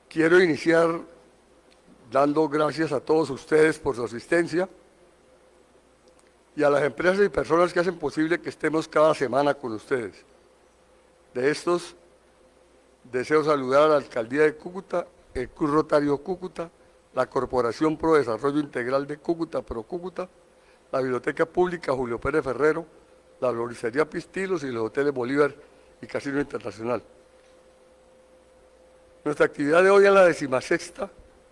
Quiero iniciar dando gracias a todos ustedes por su asistencia y a las empresas y personas que hacen posible que estemos cada semana con ustedes. De estos, deseo saludar a la Alcaldía de Cúcuta, el Club Rotario Cúcuta, la Corporación Pro Desarrollo Integral de Cúcuta, ProCúcuta, la Biblioteca Pública Julio Pérez Ferrero, la Floristería Pistilos y los Hoteles Bolívar y Casino Internacional. Nuestra actividad de hoy es la 16ª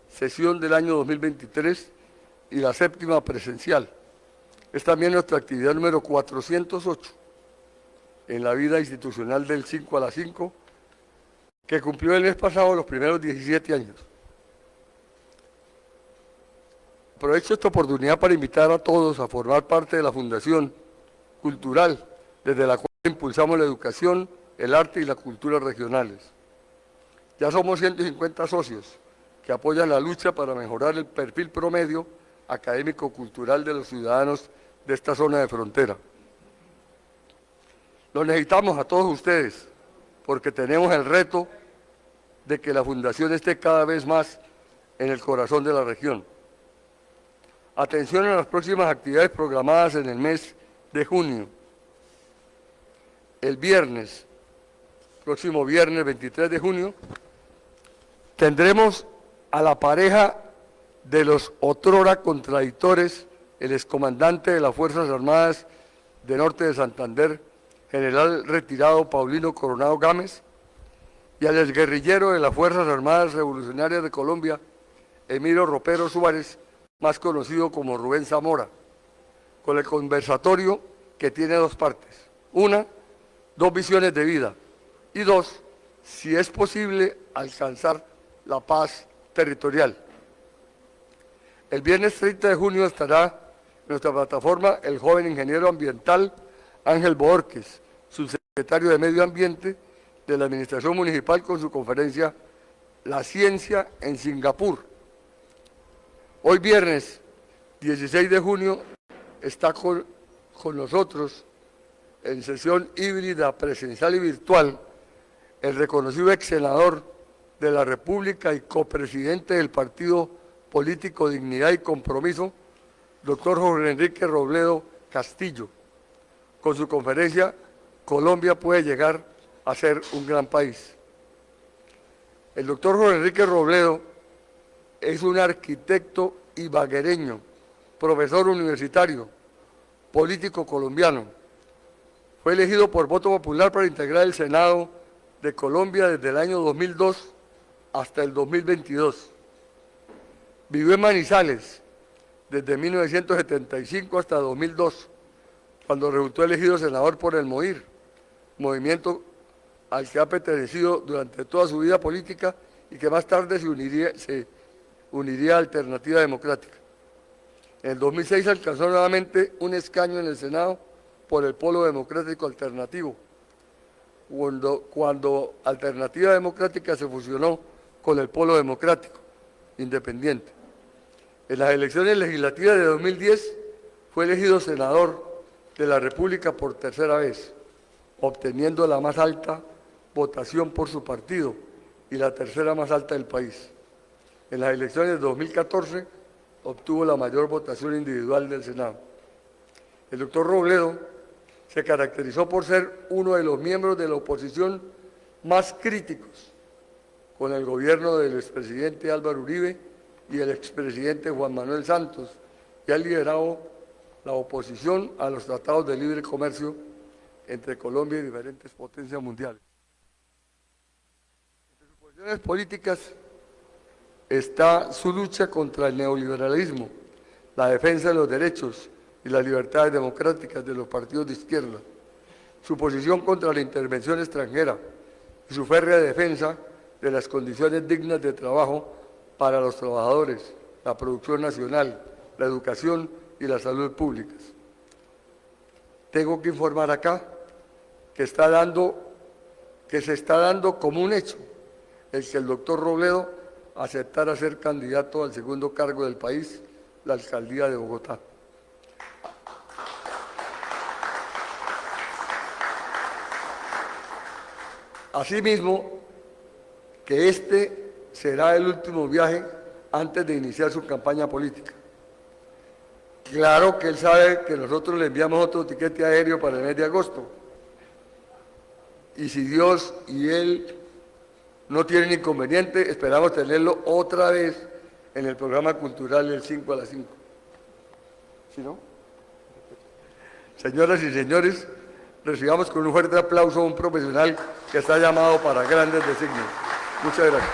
sesión del año 2023 y la 7ª presencial. Es también nuestra actividad número 408 en la vida institucional del 5 a las 5, que cumplió el mes pasado los primeros 17 años. Aprovecho esta oportunidad para invitar a todos a formar parte de la Fundación Cultural, desde la cual impulsamos la educación, el arte y la cultura regionales. Ya somos 150 socios que apoyan la lucha para mejorar el perfil promedio académico-cultural de los ciudadanos de esta zona de frontera. Lo necesitamos a todos ustedes porque tenemos el reto de que la Fundación esté cada vez más en el corazón de la región. Atención a las próximas actividades programadas en el mes de junio. El próximo viernes 23 de junio, tendremos a la pareja de los otrora contradictores, el excomandante de las Fuerzas Armadas de Norte de Santander, general retirado Paulino Coronado Gámez, y al exguerrillero de las Fuerzas Armadas Revolucionarias de Colombia, Emilio Ropero Suárez, más conocido como Rubén Zamora, con el conversatorio que tiene dos partes. Una, dos visiones de vida, y dos, si es posible alcanzar la paz territorial. El viernes 30 de junio estará en nuestra plataforma el joven ingeniero ambiental Ángel Borges, subsecretario de Medio Ambiente de la Administración Municipal, con su conferencia La Ciencia en Singapur. Hoy viernes 16 de junio está con nosotros en sesión híbrida, presencial y virtual, el reconocido ex senador de la República y copresidente del Partido Político Dignidad y Compromiso, doctor Jorge Enrique Robledo Castillo, con su conferencia Colombia puede llegar a ser un gran país. El doctor Jorge Enrique Robledo es un arquitecto ibaguereño, profesor universitario, político colombiano. Fue elegido por voto popular para integrar el Senado de Colombia desde el año 2002 hasta el 2022. Vivió en Manizales desde 1975 hasta 2002, cuando resultó elegido senador por el MOIR, movimiento al que ha pertenecido durante toda su vida política y que más tarde se uniría a Alternativa Democrática. En el 2006 alcanzó nuevamente un escaño en el Senado por el Polo Democrático Alternativo, cuando Alternativa Democrática se fusionó con el Polo Democrático Independiente. En las elecciones legislativas de 2010 fue elegido senador de la República por tercera vez, obteniendo la más alta votación por su partido y la tercera más alta del país. En las elecciones de 2014 obtuvo la mayor votación individual del Senado. El doctor Robledo se caracterizó por ser uno de los miembros de la oposición más críticos con el gobierno del expresidente Álvaro Uribe y el expresidente Juan Manuel Santos, y ha liderado la oposición a los tratados de libre comercio entre Colombia y diferentes potencias mundiales. Entre sus posiciones políticas está su lucha contra el neoliberalismo, la defensa de los derechos y las libertades democráticas de los partidos de izquierda, su posición contra la intervención extranjera y su férrea defensa de las condiciones dignas de trabajo para los trabajadores, la producción nacional, la educación y la salud públicas. Tengo que informar acá que se está dando como un hecho el que el doctor Robledo aceptara ser candidato al segundo cargo del país, la alcaldía de Bogotá. Asimismo, que este será el último viaje antes de iniciar su campaña política. Claro que él sabe que nosotros le enviamos otro tiquete aéreo para el mes de agosto. Y si Dios y él no tienen inconveniente, esperamos tenerlo otra vez en el programa cultural del 5 a las 5. ¿Sí, no? Señoras y señores, recibamos con un fuerte aplauso a un profesional que está llamado para grandes designios. Muchas gracias.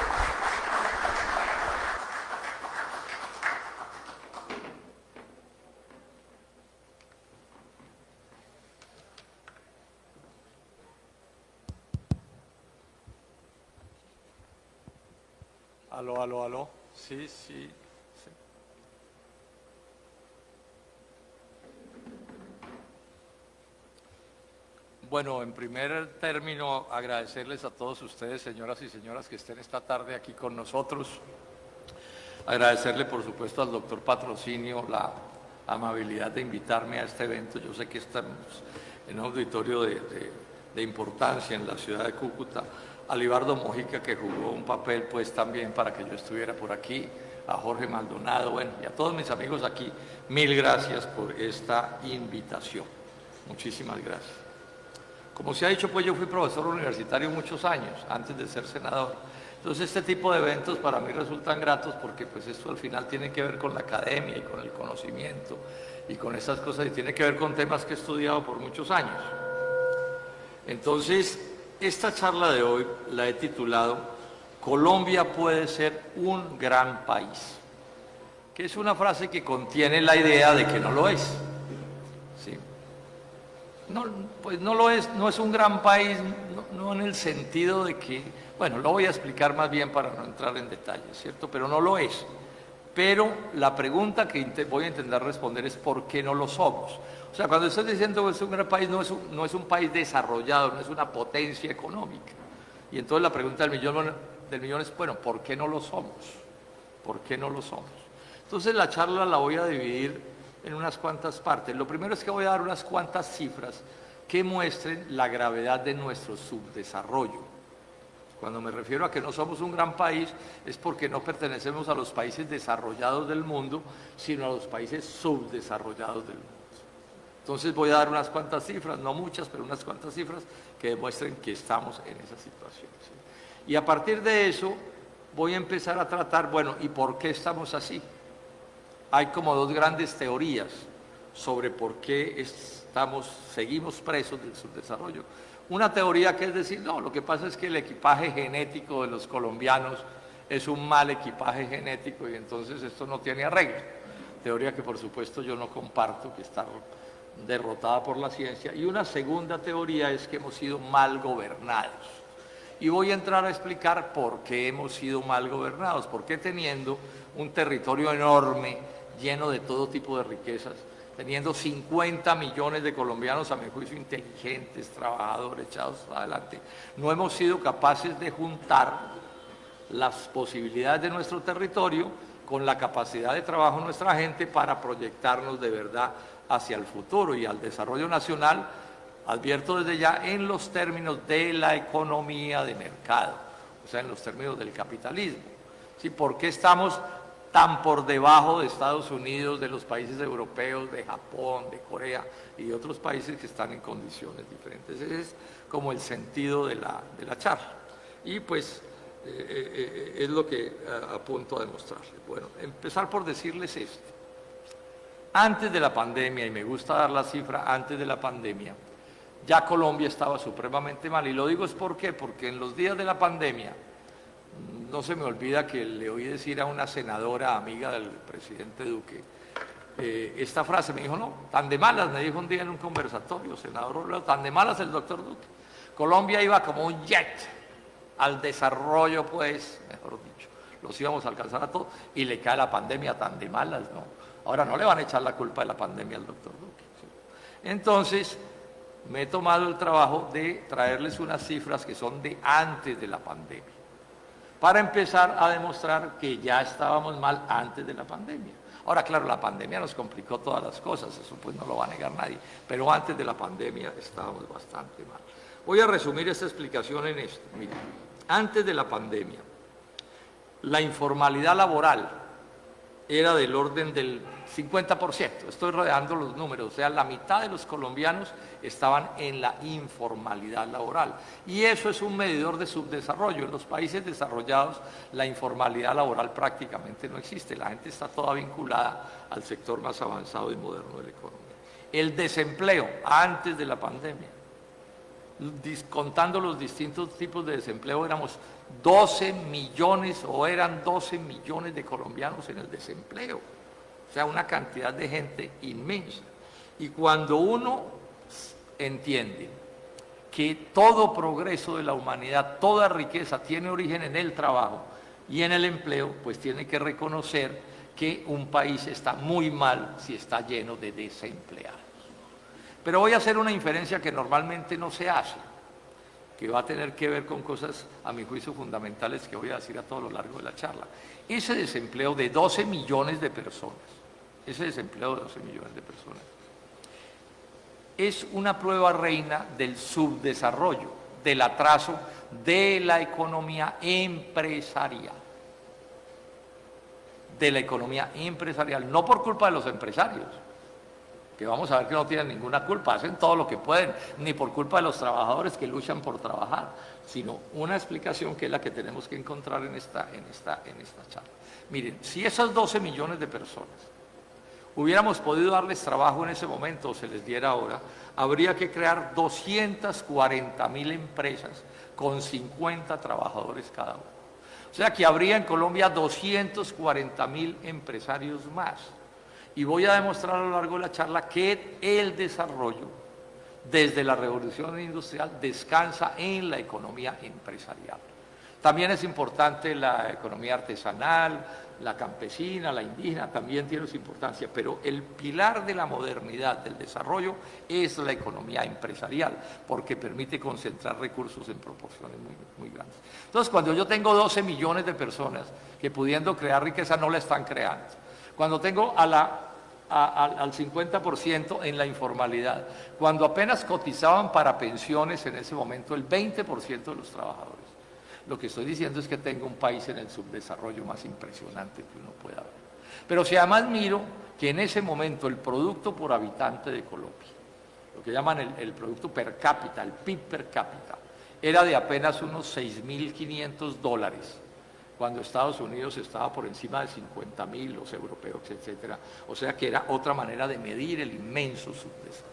Aló, aló, aló. Sí, sí, sí. Bueno, en primer término, agradecerles a todos ustedes, señoras y señoras, que estén esta tarde aquí con nosotros. Agradecerle, por supuesto, al doctor Patrocinio la amabilidad de invitarme a este evento. Yo sé que estamos en un auditorio de importancia en la ciudad de Cúcuta. A Libardo Mojica, que jugó un papel pues también para que yo estuviera por aquí, a Jorge Maldonado, bueno, y a todos mis amigos aquí, mil gracias por esta invitación. Muchísimas gracias. Como se ha dicho, pues yo fui profesor universitario muchos años, antes de ser senador. Entonces este tipo de eventos para mí resultan gratos porque pues esto al final tiene que ver con la academia y con el conocimiento y con esas cosas y tiene que ver con temas que he estudiado por muchos años. Entonces, esta charla de hoy la he titulado Colombia puede ser un gran país, que es una frase que contiene la idea de que no lo es. ¿Sí? No, pues no lo es, no es un gran país, no en el sentido de que, bueno, lo voy a explicar más bien para no entrar en detalles, ¿cierto? Pero no lo es. Pero la pregunta que voy a intentar responder es ¿por qué no lo somos? O sea, cuando estoy diciendo que es un gran país, no es un país desarrollado, no es una potencia económica. Y entonces la pregunta del millón es, bueno, ¿por qué no lo somos? ¿Por qué no lo somos? Entonces la charla la voy a dividir en unas cuantas partes. Lo primero es que voy a dar unas cuantas cifras que muestren la gravedad de nuestro subdesarrollo. Cuando me refiero a que no somos un gran país, es porque no pertenecemos a los países desarrollados del mundo, sino a los países subdesarrollados del mundo. Entonces voy a dar unas cuantas cifras, no muchas, pero unas cuantas cifras que demuestren que estamos en esa situación. ¿Sí? Y a partir de eso voy a empezar a tratar, bueno, ¿y por qué estamos así? Hay como dos grandes teorías sobre por qué seguimos presos del subdesarrollo. Una teoría que es decir, no, lo que pasa es que el equipaje genético de los colombianos es un mal equipaje genético y entonces esto no tiene arreglo. Teoría que por supuesto yo no comparto, que está derrotada por la ciencia. Y una segunda teoría es que hemos sido mal gobernados. Y voy a entrar a explicar por qué hemos sido mal gobernados, por qué teniendo un territorio enorme, lleno de todo tipo de riquezas, teniendo 50 millones de colombianos, a mi juicio, inteligentes, trabajadores, echados adelante, no hemos sido capaces de juntar las posibilidades de nuestro territorio con la capacidad de trabajo de nuestra gente para proyectarnos de verdad hacia el futuro y al desarrollo nacional, advierto desde ya, en los términos de la economía de mercado, o sea, en los términos del capitalismo. ¿Sí? ¿Por qué estamos tan por debajo de Estados Unidos, de los países europeos, de Japón, de Corea y de otros países que están en condiciones diferentes? Ese es como el sentido de la charla. Y pues es lo que apunto a demostrarles. Bueno, empezar por decirles esto. Antes de la pandemia, y me gusta dar la cifra antes de la pandemia, ya Colombia estaba supremamente mal. Y lo digo es ¿por qué? Porque en los días de la pandemia, no se me olvida que le oí decir a una senadora amiga del presidente Duque, esta frase, me dijo, no, tan de malas, me dijo un día en un conversatorio, senador Robledo, tan de malas el doctor Duque. Colombia iba como un jet al desarrollo, pues, mejor dicho, los íbamos a alcanzar a todos, y le cae la pandemia tan de malas, ¿no? Ahora no le van a echar la culpa de la pandemia al doctor Duque. ¿Sí? Entonces, me he tomado el trabajo de traerles unas cifras que son de antes de la pandemia, para empezar a demostrar que ya estábamos mal antes de la pandemia. Ahora, claro, la pandemia nos complicó todas las cosas, eso pues no lo va a negar nadie, pero antes de la pandemia estábamos bastante mal. Voy a resumir esta explicación en esto. Miren, antes de la pandemia, la informalidad laboral era del orden del 50%. Estoy rodeando los números, o sea, la mitad de los colombianos estaban en la informalidad laboral. Y eso es un medidor de subdesarrollo. En los países desarrollados la informalidad laboral prácticamente no existe. La gente está toda vinculada al sector más avanzado y moderno de la economía. El desempleo antes de la pandemia, contando los distintos tipos de desempleo, éramos 12 millones o eran 12 millones de colombianos en el desempleo. O sea, una cantidad de gente inmensa. Y cuando uno entiende que todo progreso de la humanidad, toda riqueza tiene origen en el trabajo y en el empleo, pues tiene que reconocer que un país está muy mal si está lleno de desempleados. Pero voy a hacer una inferencia que normalmente no se hace, que va a tener que ver con cosas, a mi juicio, fundamentales que voy a decir a todo lo largo de la charla. Ese desempleo de 12 millones de personas, es una prueba reina del subdesarrollo, del atraso de la economía empresarial. No por culpa de los empresarios, que vamos a ver que no tienen ninguna culpa, hacen todo lo que pueden, ni por culpa de los trabajadores que luchan por trabajar, sino una explicación que es la que tenemos que encontrar en esta charla. Miren, si esos 12 millones de personas hubiéramos podido darles trabajo en ese momento o se les diera ahora, habría que crear 240.000 empresas con 50 trabajadores cada uno. O sea que habría en Colombia 240.000 empresarios más. Y voy a demostrar a lo largo de la charla que el desarrollo desde la revolución industrial descansa en la economía empresarial. También es importante la economía artesanal, la campesina, la indígena, también tiene su importancia, pero el pilar de la modernidad, del desarrollo, es la economía empresarial, porque permite concentrar recursos en proporciones muy grandes. Entonces, cuando yo tengo 12 millones de personas que pudiendo crear riqueza no la están creando, cuando tengo al 50% en la informalidad, cuando apenas cotizaban para pensiones en ese momento el 20% de los trabajadores, lo que estoy diciendo es que tengo un país en el subdesarrollo más impresionante que uno pueda ver. Pero si además miro que en ese momento el producto por habitante de Colombia, lo que llaman el producto per cápita, el PIB per cápita, era de apenas unos $6.500, cuando Estados Unidos estaba por encima de 50.000, los europeos, etcétera. O sea que era otra manera de medir el inmenso subdesarrollo.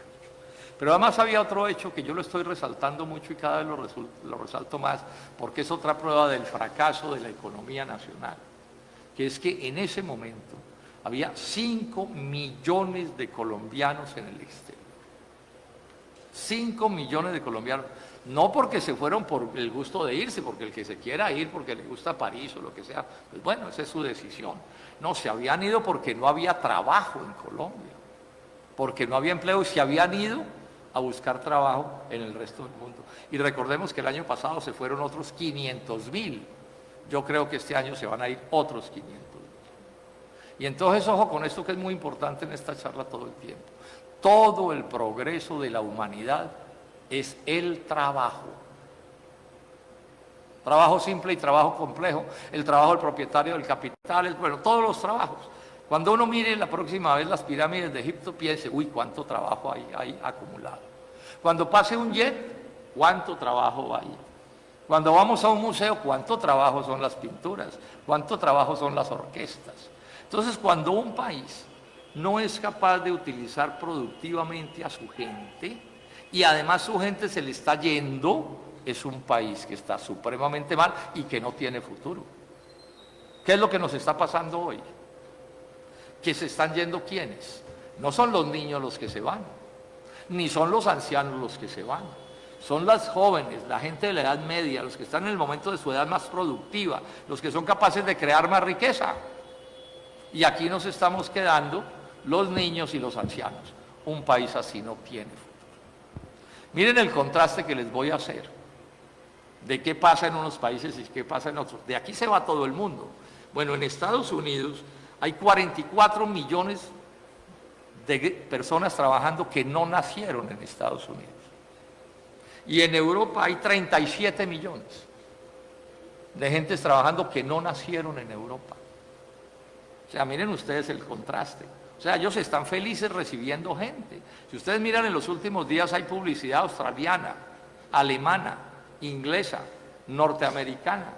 Pero además había otro hecho que yo lo estoy resaltando mucho y cada vez lo resalto más, porque es otra prueba del fracaso de la economía nacional, que es que en ese momento había 5 millones de colombianos en el exterior. 5 millones de colombianos. No porque se fueron por el gusto de irse, porque el que se quiera ir, porque le gusta París o lo que sea, pues bueno, esa es su decisión. No, se habían ido porque no había trabajo en Colombia, porque no había empleo y se habían ido a buscar trabajo en el resto del mundo. Y recordemos que el año pasado se fueron otros 500.000. Yo creo que este año se van a ir otros 500.000. Y entonces, ojo con esto que es muy importante en esta charla todo el tiempo. Todo el progreso de la humanidad es el trabajo. Trabajo simple y trabajo complejo, el trabajo del propietario del capital, bueno, todos los trabajos. Cuando uno mire la próxima vez las pirámides de Egipto, piense, uy, cuánto trabajo hay acumulado. Cuando pase un jet, cuánto trabajo hay. Cuando vamos a un museo, cuánto trabajo son las pinturas, cuánto trabajo son las orquestas. Entonces, cuando un país no es capaz de utilizar productivamente a su gente, y además su gente se le está yendo, es un país que está supremamente mal y que no tiene futuro. ¿Qué es lo que nos está pasando hoy? Que se están yendo ¿quiénes? No son los niños los que se van, ni son los ancianos los que se van, son las jóvenes, la gente de la edad media, los que están en el momento de su edad más productiva, los que son capaces de crear más riqueza. Y aquí nos estamos quedando los niños y los ancianos. Un país así no tiene futuro. Miren el contraste que les voy a hacer de qué pasa en unos países y qué pasa en otros. De aquí se va todo el mundo. Bueno, en Estados Unidos hay 44 millones de personas trabajando que no nacieron en Estados Unidos. Y en Europa hay 37 millones. de gentes trabajando que no nacieron en Europa. O sea, miren ustedes el contraste. O sea, ellos están felices recibiendo gente. Si ustedes miran en los últimos días hay publicidad australiana, alemana, inglesa, norteamericana,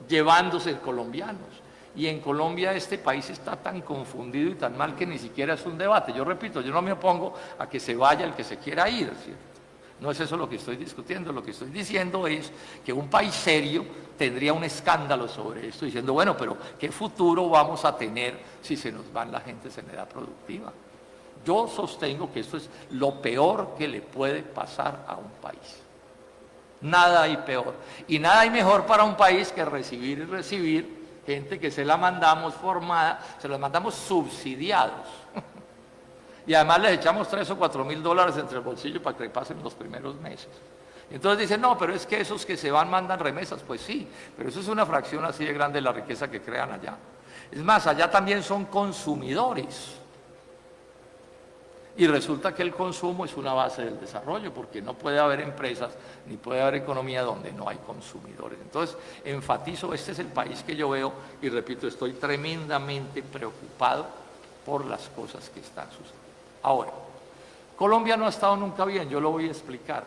llevándose colombianos. Y en Colombia este país está tan confundido y tan mal que ni siquiera es un debate. Yo repito, yo no me opongo a que se vaya el que se quiera ir, ¿cierto? No es eso lo que estoy discutiendo, lo que estoy diciendo es que un país serio tendría un escándalo sobre esto, diciendo, bueno, pero ¿qué futuro vamos a tener si se nos van la gente en edad productiva? Yo sostengo que esto es lo peor que le puede pasar a un país. Nada hay peor. Y nada hay mejor para un país que recibir y recibir gente que se la mandamos formada, se la mandamos subsidiados. Y además les echamos 3 o 4 mil dólares entre el bolsillo para que pasen los primeros meses. Entonces dicen, no, pero es que esos que se van mandan remesas. Pues sí, pero eso es una fracción así de grande de la riqueza que crean allá. Es más, allá también son consumidores. Y resulta que el consumo es una base del desarrollo, porque no puede haber empresas ni puede haber economía donde no hay consumidores. Entonces, enfatizo, este es el país que yo veo y repito, estoy tremendamente preocupado por las cosas que están sucediendo. Ahora, Colombia no ha estado nunca bien, yo lo voy a explicar,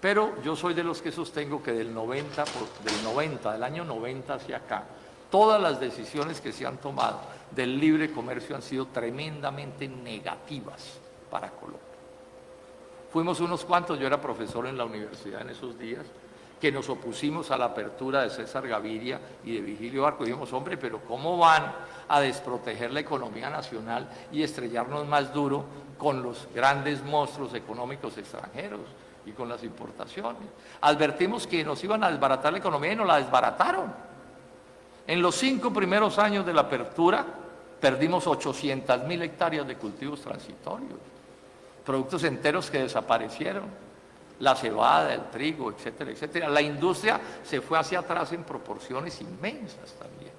pero yo soy de los que sostengo que del año 90 hacia acá, todas las decisiones que se han tomado del libre comercio han sido tremendamente negativas para Colombia. Fuimos unos cuantos, yo era profesor en la universidad en esos días, que nos opusimos a la apertura de César Gaviria y de Vigilio Barco. Dijimos, hombre, pero ¿cómo van a desproteger la economía nacional y estrellarnos más duro con los grandes monstruos económicos extranjeros y con las importaciones? Advertimos que nos iban a desbaratar la economía y nos la desbarataron. En los 5 primeros años de la apertura perdimos 800.000 hectáreas de cultivos transitorios, productos enteros que desaparecieron, la cebada, el trigo, etcétera, etcétera. La industria se fue hacia atrás en proporciones inmensas también.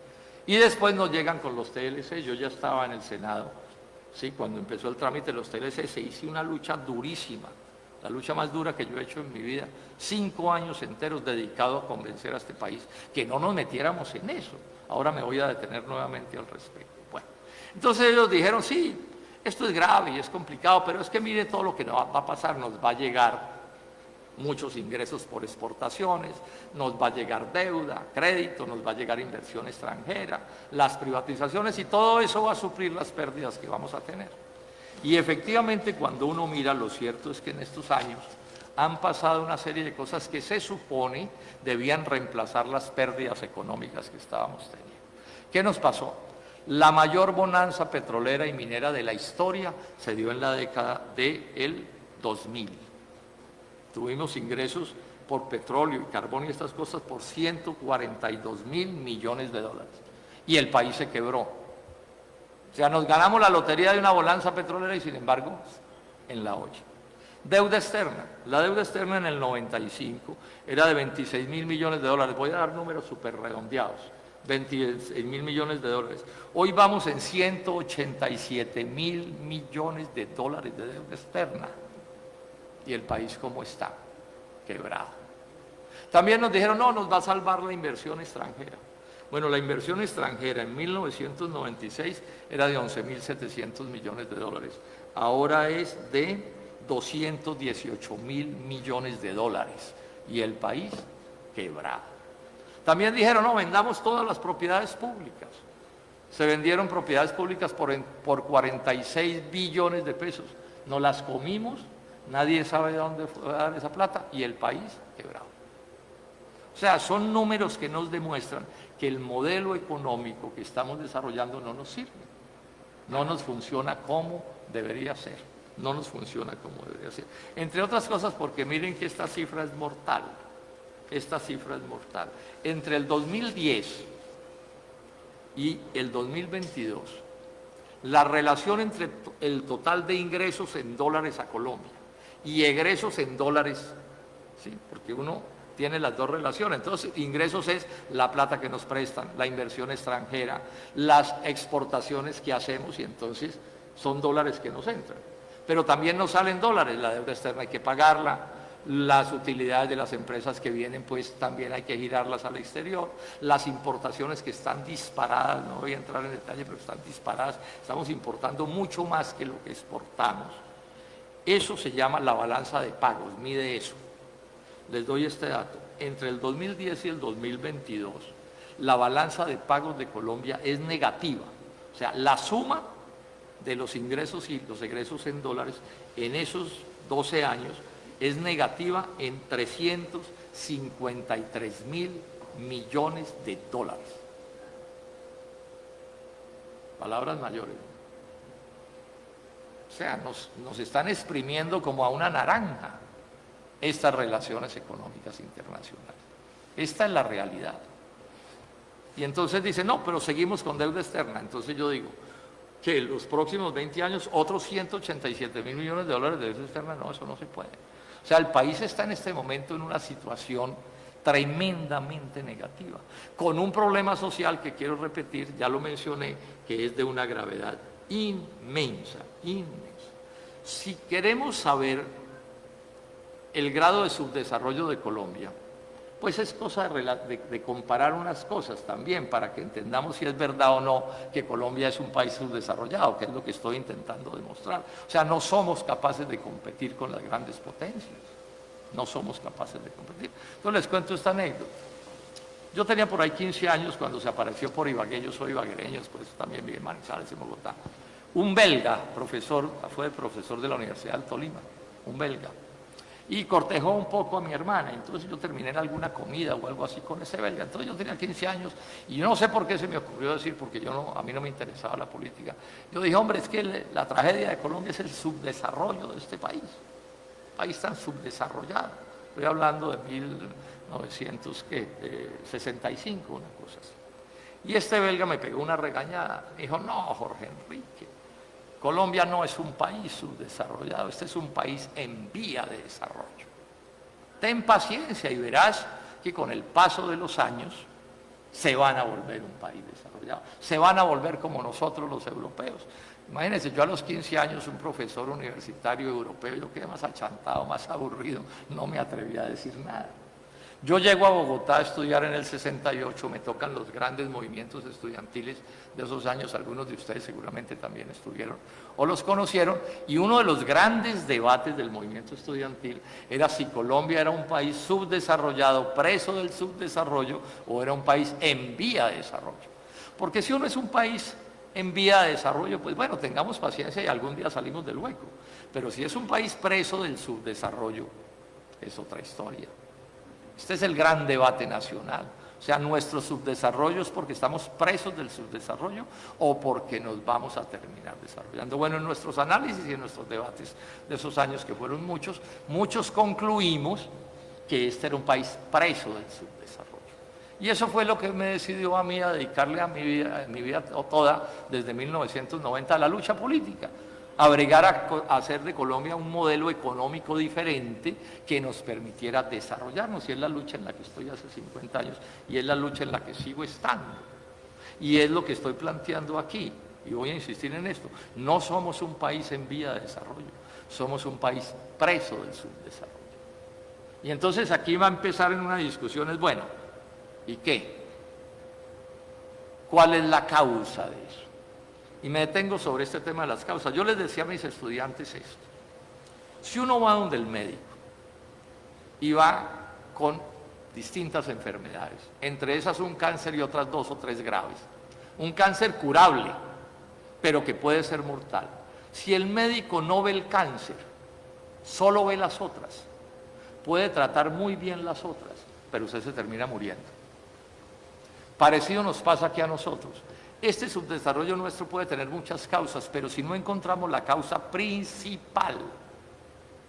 Y después nos llegan con los TLC, yo ya estaba en el Senado, ¿sí? Cuando empezó el trámite de los TLC se hizo una lucha durísima, la lucha más dura que yo he hecho en mi vida, 5 años enteros dedicado a convencer a este país que no nos metiéramos en eso. Ahora me voy a detener nuevamente al respecto. Bueno, entonces ellos dijeron, sí, esto es grave y es complicado, pero es que mire todo lo que nos va a pasar, nos va a llegar muchos ingresos por exportaciones, nos va a llegar deuda, crédito, nos va a llegar inversión extranjera, las privatizaciones y todo eso va a suplir las pérdidas que vamos a tener. Y efectivamente cuando uno mira, lo cierto es que en estos años han pasado una serie de cosas que se supone debían reemplazar las pérdidas económicas que estábamos teniendo. ¿Qué nos pasó? La mayor bonanza petrolera y minera de la historia se dio en la década del 2000. Tuvimos ingresos por petróleo y carbón y estas cosas por 142.000 millones de dólares. Y el país se quebró. O sea, nos ganamos la lotería de una bonanza petrolera y sin embargo, en la olla. Deuda externa. La deuda externa en el 95 era de 26.000 millones de dólares. Voy a dar números súper redondeados. 26.000 millones de dólares. Hoy vamos en 187.000 millones de dólares de deuda externa. Y el país, ¿cómo está? Quebrado. También nos dijeron, no, nos va a salvar la inversión extranjera. Bueno, la inversión extranjera en 1996 era de 11.700 millones de dólares. Ahora es de 218.000 millones de dólares. Y el país, quebrado. También dijeron, no, vendamos todas las propiedades públicas. Se vendieron propiedades públicas por 46 billones de pesos. Nos las comimos. Nadie sabe de dónde fue a dar esa plata y el país quebrado. O sea, son números que nos demuestran que el modelo económico que estamos desarrollando no nos sirve. No nos funciona como debería ser. No nos funciona como debería ser. Entre otras cosas porque miren que esta cifra es mortal. Esta cifra es mortal. Entre el 2010 y el 2022, la relación entre el total de ingresos en dólares a Colombia y egresos en dólares, ¿sí? Porque uno tiene las dos relaciones. Entonces, ingresos es la plata que nos prestan, la inversión extranjera, las exportaciones que hacemos y entonces son dólares que nos entran. Pero también nos salen dólares, la deuda externa hay que pagarla, las utilidades de las empresas que vienen, pues también hay que girarlas al exterior, las importaciones que están disparadas, no voy a entrar en detalle, pero están disparadas, estamos importando mucho más que lo que exportamos. Eso se llama la balanza de pagos, mide eso. Les doy este dato, entre el 2010 y el 2022, la balanza de pagos de Colombia es negativa, o sea, la suma de los ingresos y los egresos en dólares en esos 12 años es negativa en 353.000 millones de dólares. Palabras mayores. O sea, nos están exprimiendo como a una naranja estas relaciones económicas internacionales. Esta es la realidad. Y entonces dicen, no, pero seguimos con deuda externa. Entonces yo digo, que los próximos 20 años otros 187.000 millones de dólares de deuda externa, no, eso no se puede. O sea, el país está en este momento en una situación tremendamente negativa, con un problema social que quiero repetir, ya lo mencioné, que es de una gravedad inmensa, inmensa. Si queremos saber el grado de subdesarrollo de Colombia, pues es cosa de comparar unas cosas también para que entendamos si es verdad o no que Colombia es un país subdesarrollado, que es lo que estoy intentando demostrar. O sea, no somos capaces de competir con las grandes potencias, no somos capaces de competir. Entonces les cuento esta anécdota. Yo tenía por ahí 15 años cuando se apareció por Ibagué, yo soy ibaguereño, por eso también viví en Manizales, en Bogotá. Un belga, fue profesor de la Universidad del Tolima, un belga. Y cortejó un poco a mi hermana, entonces yo terminé en alguna comida o algo así con ese belga. Entonces yo tenía 15 años y no sé por qué se me ocurrió decir, porque a mí no me interesaba la política. Yo dije, hombre, es que la tragedia de Colombia es el subdesarrollo de este país tan subdesarrollado. Estoy hablando de 1965, una cosa así. Y este belga me pegó una regañada, me dijo, no, Jorge Enrique, Colombia no es un país subdesarrollado, este es un país en vía de desarrollo. Ten paciencia y verás que con el paso de los años se van a volver un país desarrollado, se van a volver como nosotros los europeos. Imagínense, yo a los 15 años, un profesor universitario europeo, yo quedé más achantado, más aburrido, no me atreví a decir nada. Yo llego a Bogotá a estudiar en el 68, me tocan los grandes movimientos estudiantiles de esos años, algunos de ustedes seguramente también estuvieron o los conocieron, y uno de los grandes debates del movimiento estudiantil era si Colombia era un país subdesarrollado, preso del subdesarrollo, o era un país en vía de desarrollo. Porque si uno es un país en vía de desarrollo, pues bueno, tengamos paciencia y algún día salimos del hueco. Pero si es un país preso del subdesarrollo, es otra historia. Este es el gran debate nacional. O sea, nuestro subdesarrollo es porque estamos presos del subdesarrollo o porque nos vamos a terminar desarrollando. Bueno, en nuestros análisis y en nuestros debates de esos años, que fueron muchos concluimos que este era un país preso del subdesarrollo. Y eso fue lo que me decidió a mí a dedicarle a mi vida toda, desde 1990, a la lucha política. A bregar a hacer de Colombia un modelo económico diferente que nos permitiera desarrollarnos. Y es la lucha en la que estoy hace 50 años y es la lucha en la que sigo estando. Y es lo que estoy planteando aquí, y voy a insistir en esto. No somos un país en vía de desarrollo, somos un país preso del subdesarrollo. Y entonces aquí va a empezar en una discusión, es bueno, ¿y qué? ¿Cuál es la causa de eso? Y me detengo sobre este tema de las causas. Yo les decía a mis estudiantes esto. Si uno va donde el médico y va con distintas enfermedades, entre esas un cáncer y otras 2 o 3 graves, un cáncer curable, pero que puede ser mortal. Si el médico no ve el cáncer, solo ve las otras, puede tratar muy bien las otras, pero usted se termina muriendo. Parecido nos pasa aquí a nosotros. Este subdesarrollo nuestro puede tener muchas causas, pero si no encontramos la causa principal,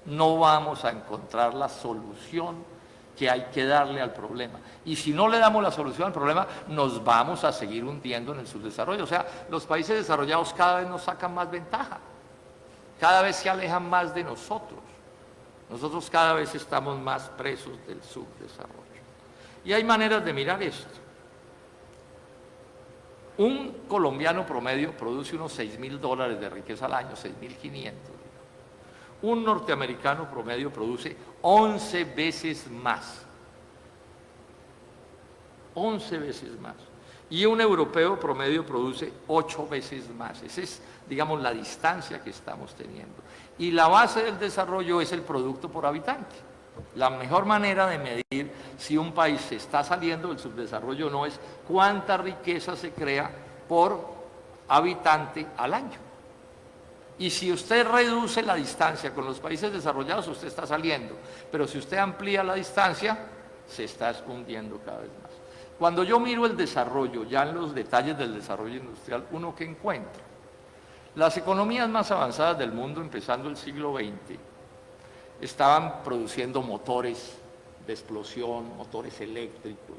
no vamos a encontrar la solución que hay que darle al problema. Y si no le damos la solución al problema, nos vamos a seguir hundiendo en el subdesarrollo. O sea, los países desarrollados cada vez nos sacan más ventaja, cada vez se alejan más de nosotros. Nosotros cada vez estamos más presos del subdesarrollo. Y hay maneras de mirar esto. Un colombiano promedio produce unos $6.000 de riqueza al año, 6.500. Un norteamericano promedio produce 11 veces más. 11 veces más. Y un europeo promedio produce 8 veces más. Esa es, digamos, la distancia que estamos teniendo. Y la base del desarrollo es el producto por habitante. La mejor manera de medir si un país se está saliendo del subdesarrollo o no es cuánta riqueza se crea por habitante al año. Y si usted reduce la distancia con los países desarrollados, usted está saliendo. Pero si usted amplía la distancia, se está hundiendo cada vez más. Cuando yo miro el desarrollo, ya en los detalles del desarrollo industrial, ¿uno qué encuentra? Las economías más avanzadas del mundo, empezando el siglo XX, estaban produciendo motores de explosión, motores eléctricos,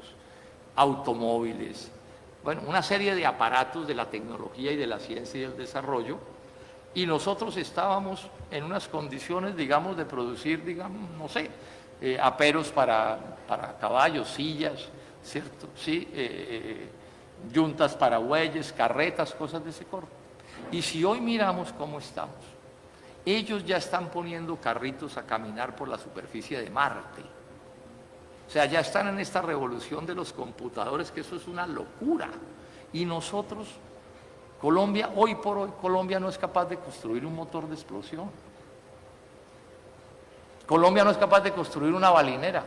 automóviles, bueno, una serie de aparatos de la tecnología y de la ciencia y el desarrollo, y nosotros estábamos en unas condiciones, digamos, de producir, digamos, no sé, aperos para caballos, sillas, ¿cierto? Sí, yuntas para bueyes, carretas, cosas de ese corte. Y si hoy miramos cómo estamos, ellos ya están poniendo carritos a caminar por la superficie de Marte. O sea, ya están en esta revolución de los computadores, que eso es una locura. Y nosotros, Colombia, hoy por hoy, Colombia no es capaz de construir un motor de explosión. Colombia no es capaz de construir una balinera,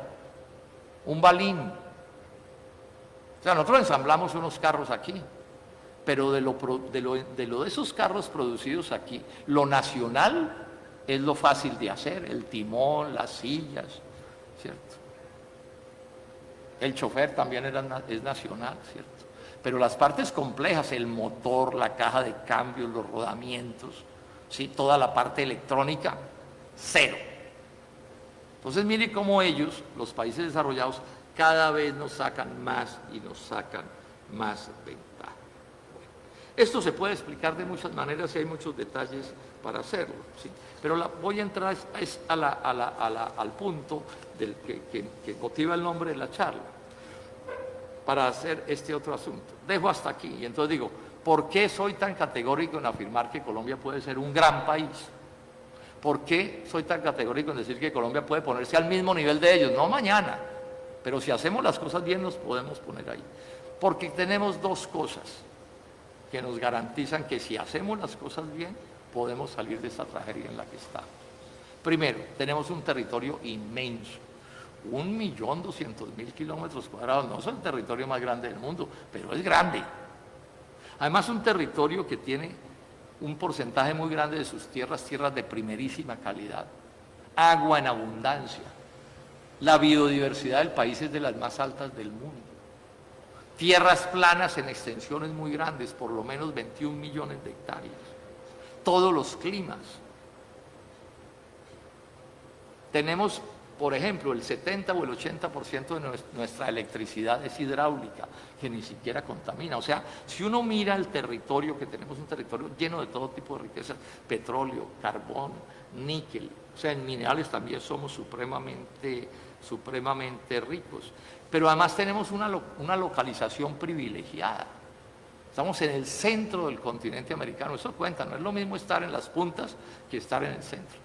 un balín. O sea, nosotros ensamblamos unos carros aquí, pero de esos carros producidos aquí, lo nacional es lo fácil de hacer, el timón, las sillas, ¿cierto? El chofer también es nacional, ¿cierto? Pero las partes complejas, el motor, la caja de cambios, los rodamientos, ¿sí? Toda la parte electrónica, cero. Entonces mire cómo ellos, los países desarrollados, cada vez nos sacan más y nos sacan más ventaja. Esto se puede explicar de muchas maneras y hay muchos detalles para hacerlo, ¿sí? Pero voy a entrar al punto que motiva el nombre de la charla, para hacer este otro asunto. Dejo hasta aquí y entonces digo, ¿por qué soy tan categórico en afirmar que Colombia puede ser un gran país? ¿Por qué soy tan categórico en decir que Colombia puede ponerse al mismo nivel de ellos? No mañana, pero si hacemos las cosas bien nos podemos poner ahí. Porque tenemos dos cosas que nos garantizan que si hacemos las cosas bien, podemos salir de esta tragedia en la que estamos. Primero, tenemos un territorio inmenso, 1.200.000 kilómetros cuadrados, no es el territorio más grande del mundo, pero es grande. Además, un territorio que tiene un porcentaje muy grande de sus tierras de primerísima calidad, agua en abundancia, la biodiversidad del país es de las más altas del mundo, tierras planas en extensiones muy grandes, por lo menos 21 millones de hectáreas, todos los climas. Tenemos, por ejemplo, el 70 o el 80% de nuestra electricidad es hidráulica, que ni siquiera contamina. O sea, si uno mira el territorio que tenemos, un territorio lleno de todo tipo de riquezas, petróleo, carbón, níquel, o sea, en minerales también somos supremamente ricos. Pero además tenemos una localización privilegiada. Estamos en el centro del continente americano, eso cuenta, no es lo mismo estar en las puntas que estar en el centro.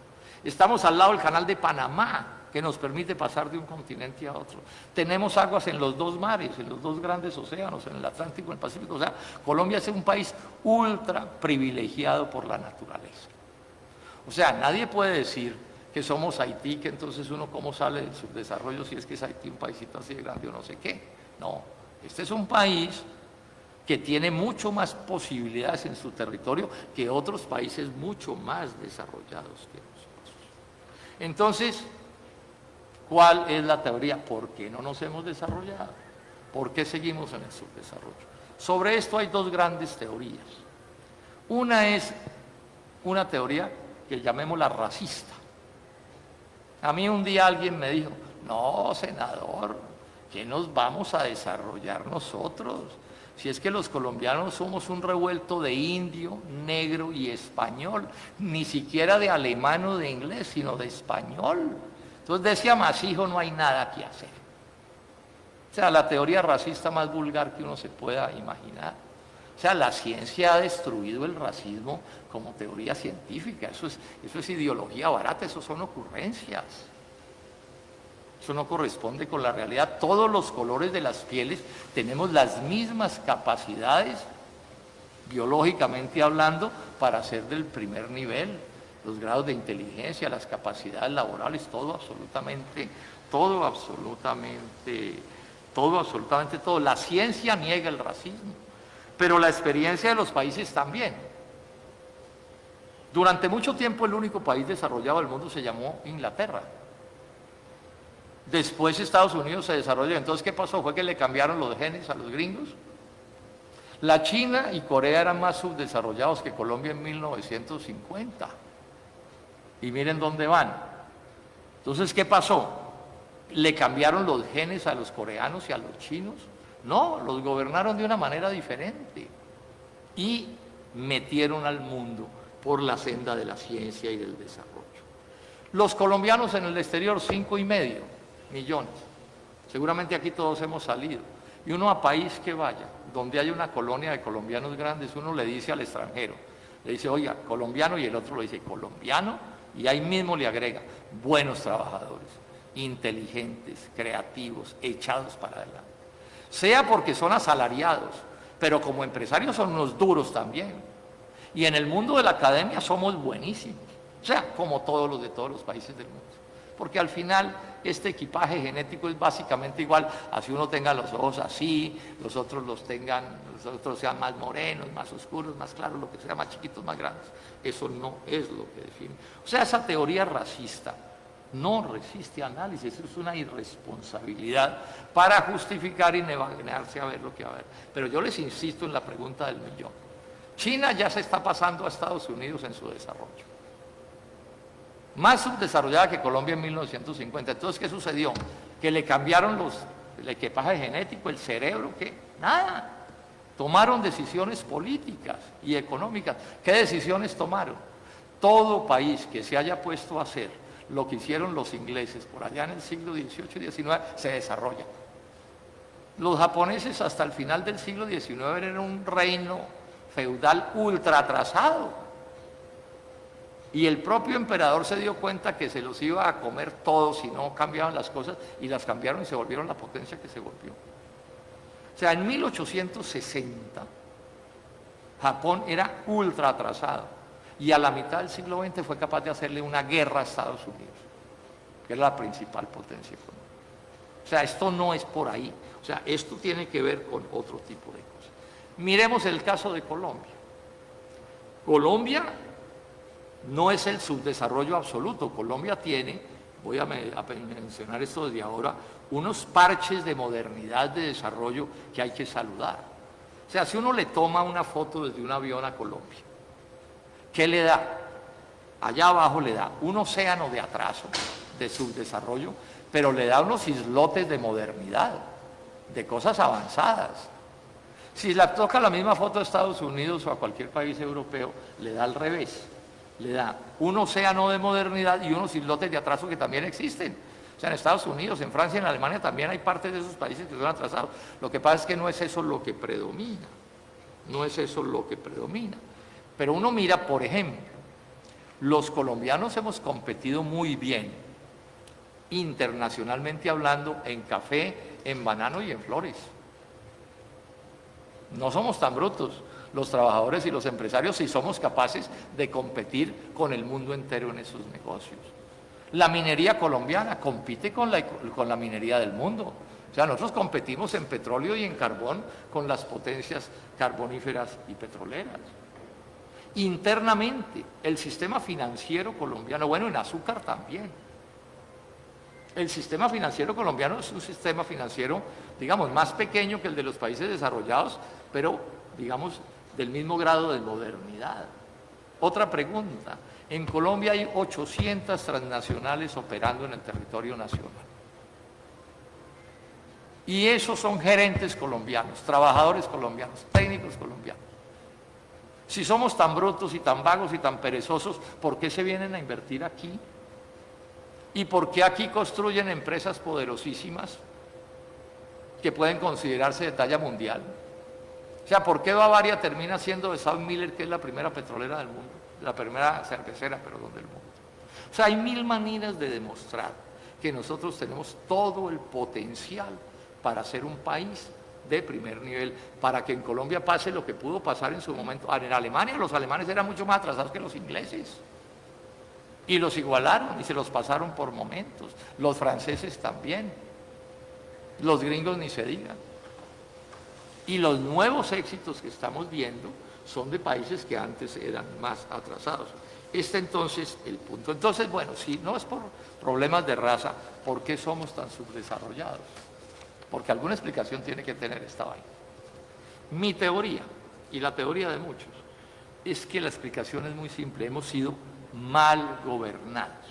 Estamos al lado del canal de Panamá, que nos permite pasar de un continente a otro. Tenemos aguas en los dos mares, en los dos grandes océanos, en el Atlántico y el Pacífico. O sea, Colombia es un país ultra privilegiado por la naturaleza. O sea, nadie puede decir que somos Haití, que entonces uno cómo sale del subdesarrollo si es que es Haití un paísito así de grande o no sé qué. No, este es un país que tiene mucho más posibilidades en su territorio que otros países mucho más desarrollados que nosotros. Entonces, ¿cuál es la teoría? ¿Por qué no nos hemos desarrollado? ¿Por qué seguimos en el subdesarrollo? Sobre esto hay dos grandes teorías. Una es una teoría que llamémosla racista. A mí un día alguien me dijo, no, senador, ¿qué nos vamos a desarrollar nosotros? Si es que los colombianos somos un revuelto de indio, negro y español, ni siquiera de alemán o de inglés, sino de español. Entonces decía Masijo, no hay nada que hacer. O sea, la teoría racista más vulgar que uno se pueda imaginar. O O sea, la ciencia ha destruido el racismo como teoría científica. Eso es ideología barata, eso son ocurrencias. Eso no corresponde con la realidad. Todos los colores de las pieles tenemos las mismas capacidades, biológicamente hablando, para ser del primer nivel. Los grados de inteligencia, las capacidades laborales, todo absolutamente, todo absolutamente, todo absolutamente todo. La ciencia niega el racismo, pero la experiencia de los países también. Durante mucho tiempo el único país desarrollado del mundo se llamó Inglaterra. Después Estados Unidos se desarrolló. Entonces, ¿qué pasó? Fue que le cambiaron los genes a los gringos. La China y Corea eran más subdesarrollados que Colombia en 1950. Y miren dónde van. Entonces, ¿qué pasó? ¿Le cambiaron los genes a los coreanos y a los chinos? No, los gobernaron de una manera diferente. Y metieron al mundo por la senda de la ciencia y del desarrollo. Los colombianos en el exterior, 5,5 millones. Seguramente aquí todos hemos salido. Y uno a país que vaya, donde hay una colonia de colombianos grandes, uno le dice al extranjero, le dice, oiga, colombiano, y el otro le dice, colombiano, y ahí mismo le agrega, buenos trabajadores, inteligentes, creativos, echados para adelante. Sea porque son asalariados, pero como empresarios son unos duros también. Y en el mundo de la academia somos buenísimos, o sea, como todos los de todos los países del mundo. Porque al final este equipaje genético es básicamente igual, así uno tenga los ojos así, los otros sean más morenos, más oscuros, más claros, lo que sea, más chiquitos, más grandes. Eso no es lo que define. O sea, esa teoría racista no resiste análisis, es una irresponsabilidad para justificar y negarse a ver lo que va a ver. Pero yo les insisto en la pregunta del millón. China ya se está pasando a Estados Unidos en su desarrollo. Más subdesarrollada que Colombia en 1950. Entonces, ¿qué sucedió? Que le cambiaron el equipaje genético, el cerebro, ¿qué? Nada. Tomaron decisiones políticas y económicas. ¿Qué decisiones tomaron? Todo país que se haya puesto a hacer lo que hicieron los ingleses por allá en el siglo XVIII y XIX, se desarrolla. Los japoneses hasta el final del siglo XIX eran un reino feudal ultra atrasado. Y el propio emperador se dio cuenta que se los iba a comer todos si no cambiaban las cosas, y las cambiaron y se volvieron la potencia que se volvió. O sea, en 1860, Japón era ultra atrasado, y a la mitad del siglo XX fue capaz de hacerle una guerra a Estados Unidos, que era la principal potencia económica. O sea, esto no es por ahí, o sea, esto tiene que ver con otro tipo de cosas. Miremos el caso de Colombia. Colombia no es el subdesarrollo absoluto. Colombia tiene, voy a mencionar esto desde ahora, unos parches de modernidad, de desarrollo que hay que saludar. O sea, si uno le toma una foto desde un avión a Colombia, ¿qué le da? Allá abajo le da un océano de atraso, de subdesarrollo, pero le da unos islotes de modernidad, de cosas avanzadas. Si le toca la misma foto a Estados Unidos o a cualquier país europeo, le da al revés. Le da un océano de modernidad y unos islotes de atraso que también existen. O sea, en Estados Unidos, en Francia, en Alemania también hay partes de esos países que son atrasados. Lo que pasa es que no es eso lo que predomina. No es eso lo que predomina. Pero uno mira, por ejemplo, los colombianos hemos competido muy bien, internacionalmente hablando, en café, en banano y en flores. No somos tan brutos. Los trabajadores y los empresarios, si somos capaces de competir con el mundo entero en esos negocios. La minería colombiana compite con la minería del mundo. O sea, nosotros competimos en petróleo y en carbón con las potencias carboníferas y petroleras. Internamente, el sistema financiero colombiano, bueno, en azúcar también. El sistema financiero colombiano es un sistema financiero, digamos, más pequeño que el de los países desarrollados, pero, digamos, del mismo grado de modernidad. Otra pregunta, en Colombia hay 800 transnacionales operando en el territorio nacional. Y esos son gerentes colombianos, trabajadores colombianos, técnicos colombianos. Si somos tan brutos y tan vagos y tan perezosos, ¿por qué se vienen a invertir aquí? ¿Y por qué aquí construyen empresas poderosísimas que pueden considerarse de talla mundial? sea, ¿por qué Bavaria termina siendo de SABMiller, que es la primera petrolera del mundo? La primera cervecera, perdón, del mundo. O sea, hay mil maneras de demostrar que nosotros tenemos todo el potencial para ser un país de primer nivel, para que en Colombia pase lo que pudo pasar en su momento. En Alemania los alemanes eran mucho más atrasados que los ingleses, y los igualaron y se los pasaron por momentos. Los franceses también, los gringos ni se digan. Y los nuevos éxitos que estamos viendo son de países que antes eran más atrasados. Entonces el punto. Entonces, bueno, si no es por problemas de raza, ¿por qué somos tan subdesarrollados? Porque alguna explicación tiene que tener esta vaina. Mi teoría, y la teoría de muchos, es que la explicación es muy simple: hemos sido mal gobernados.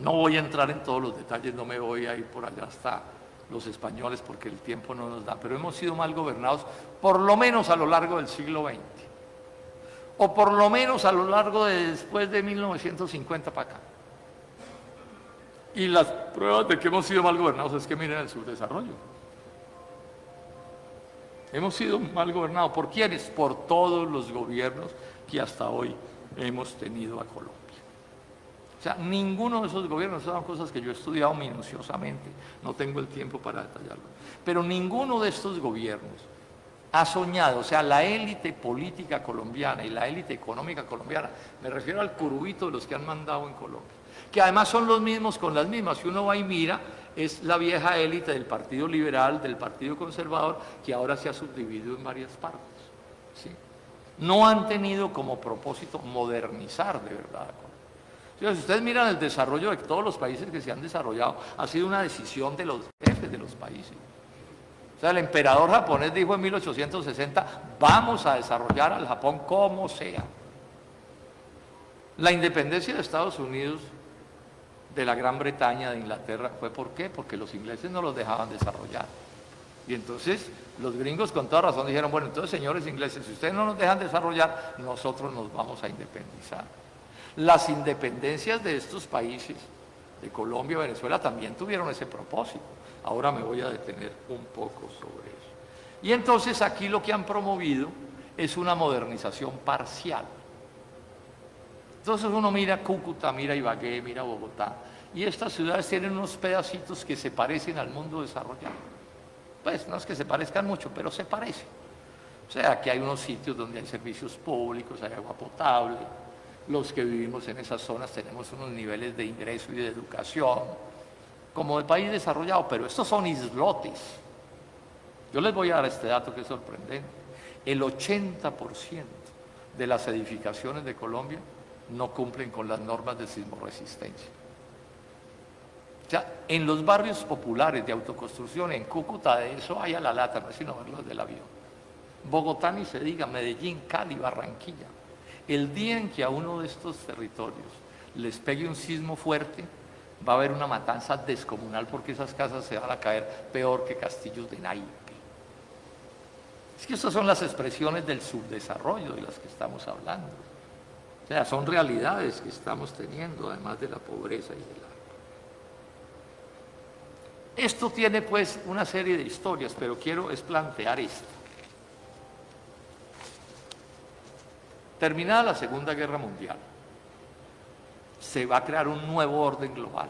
No voy a entrar en todos los detalles, no me voy a ir por allá hasta los españoles porque el tiempo no nos da, pero hemos sido mal gobernados por lo menos a lo largo del siglo XX, o por lo menos a lo largo de después de 1950 para acá. Y las pruebas de que hemos sido mal gobernados es que miren el subdesarrollo. Hemos sido mal gobernados. ¿Por quiénes? Por todos los gobiernos que hasta hoy hemos tenido a Colombia. O sea, ninguno de esos gobiernos, son cosas que yo he estudiado minuciosamente, no tengo el tiempo para detallarlo, pero ninguno de estos gobiernos ha soñado, o sea, la élite política colombiana y la élite económica colombiana, me refiero al curubito de los que han mandado en Colombia, que además son los mismos con las mismas. Si uno va y mira, es la vieja élite del Partido Liberal, del Partido Conservador, que ahora se ha subdividido en varias partes, ¿sí? No han tenido como propósito modernizar de verdad. Si ustedes miran el desarrollo de todos los países que se han desarrollado, ha sido una decisión de los jefes de los países. O sea, el emperador japonés dijo en 1860, vamos a desarrollar al Japón como sea. La independencia de Estados Unidos, de la Gran Bretaña, de Inglaterra, ¿fue por qué? Porque los ingleses no los dejaban desarrollar. Y entonces los gringos con toda razón dijeron, bueno, entonces señores ingleses, si ustedes no nos dejan desarrollar, nosotros nos vamos a independizar. Las independencias de estos países, de Colombia, Venezuela, también tuvieron ese propósito. Ahora me voy a detener un poco sobre eso. Y entonces aquí lo que han promovido es una modernización parcial. Entonces uno mira Cúcuta, mira Ibagué, mira Bogotá, y estas ciudades tienen unos pedacitos que se parecen al mundo desarrollado. Pues no es que se parezcan mucho, pero se parecen. O sea, que hay unos sitios donde hay servicios públicos, hay agua potable. Los que vivimos en esas zonas tenemos unos niveles de ingreso y de educación, como de país desarrollado, pero estos son islotes. Yo les voy a dar este dato que es sorprendente. El 80% de las edificaciones de Colombia no cumplen con las normas de sismoresistencia. O sea, en los barrios populares de autoconstrucción, en Cúcuta, de eso hay a la lata, no es sino verlos del avión. Bogotá ni se diga, Medellín, Cali, Barranquilla. El día en que a uno de estos territorios les pegue un sismo fuerte, va a haber una matanza descomunal, porque esas casas se van a caer peor que castillos de naipe. Es que estas son las expresiones del subdesarrollo de las que estamos hablando. O sea, son realidades que estamos teniendo, además de la pobreza y del hambre. Esto tiene pues una serie de historias, pero quiero es plantear esto. Terminada la Segunda Guerra Mundial, se va a crear un nuevo orden global.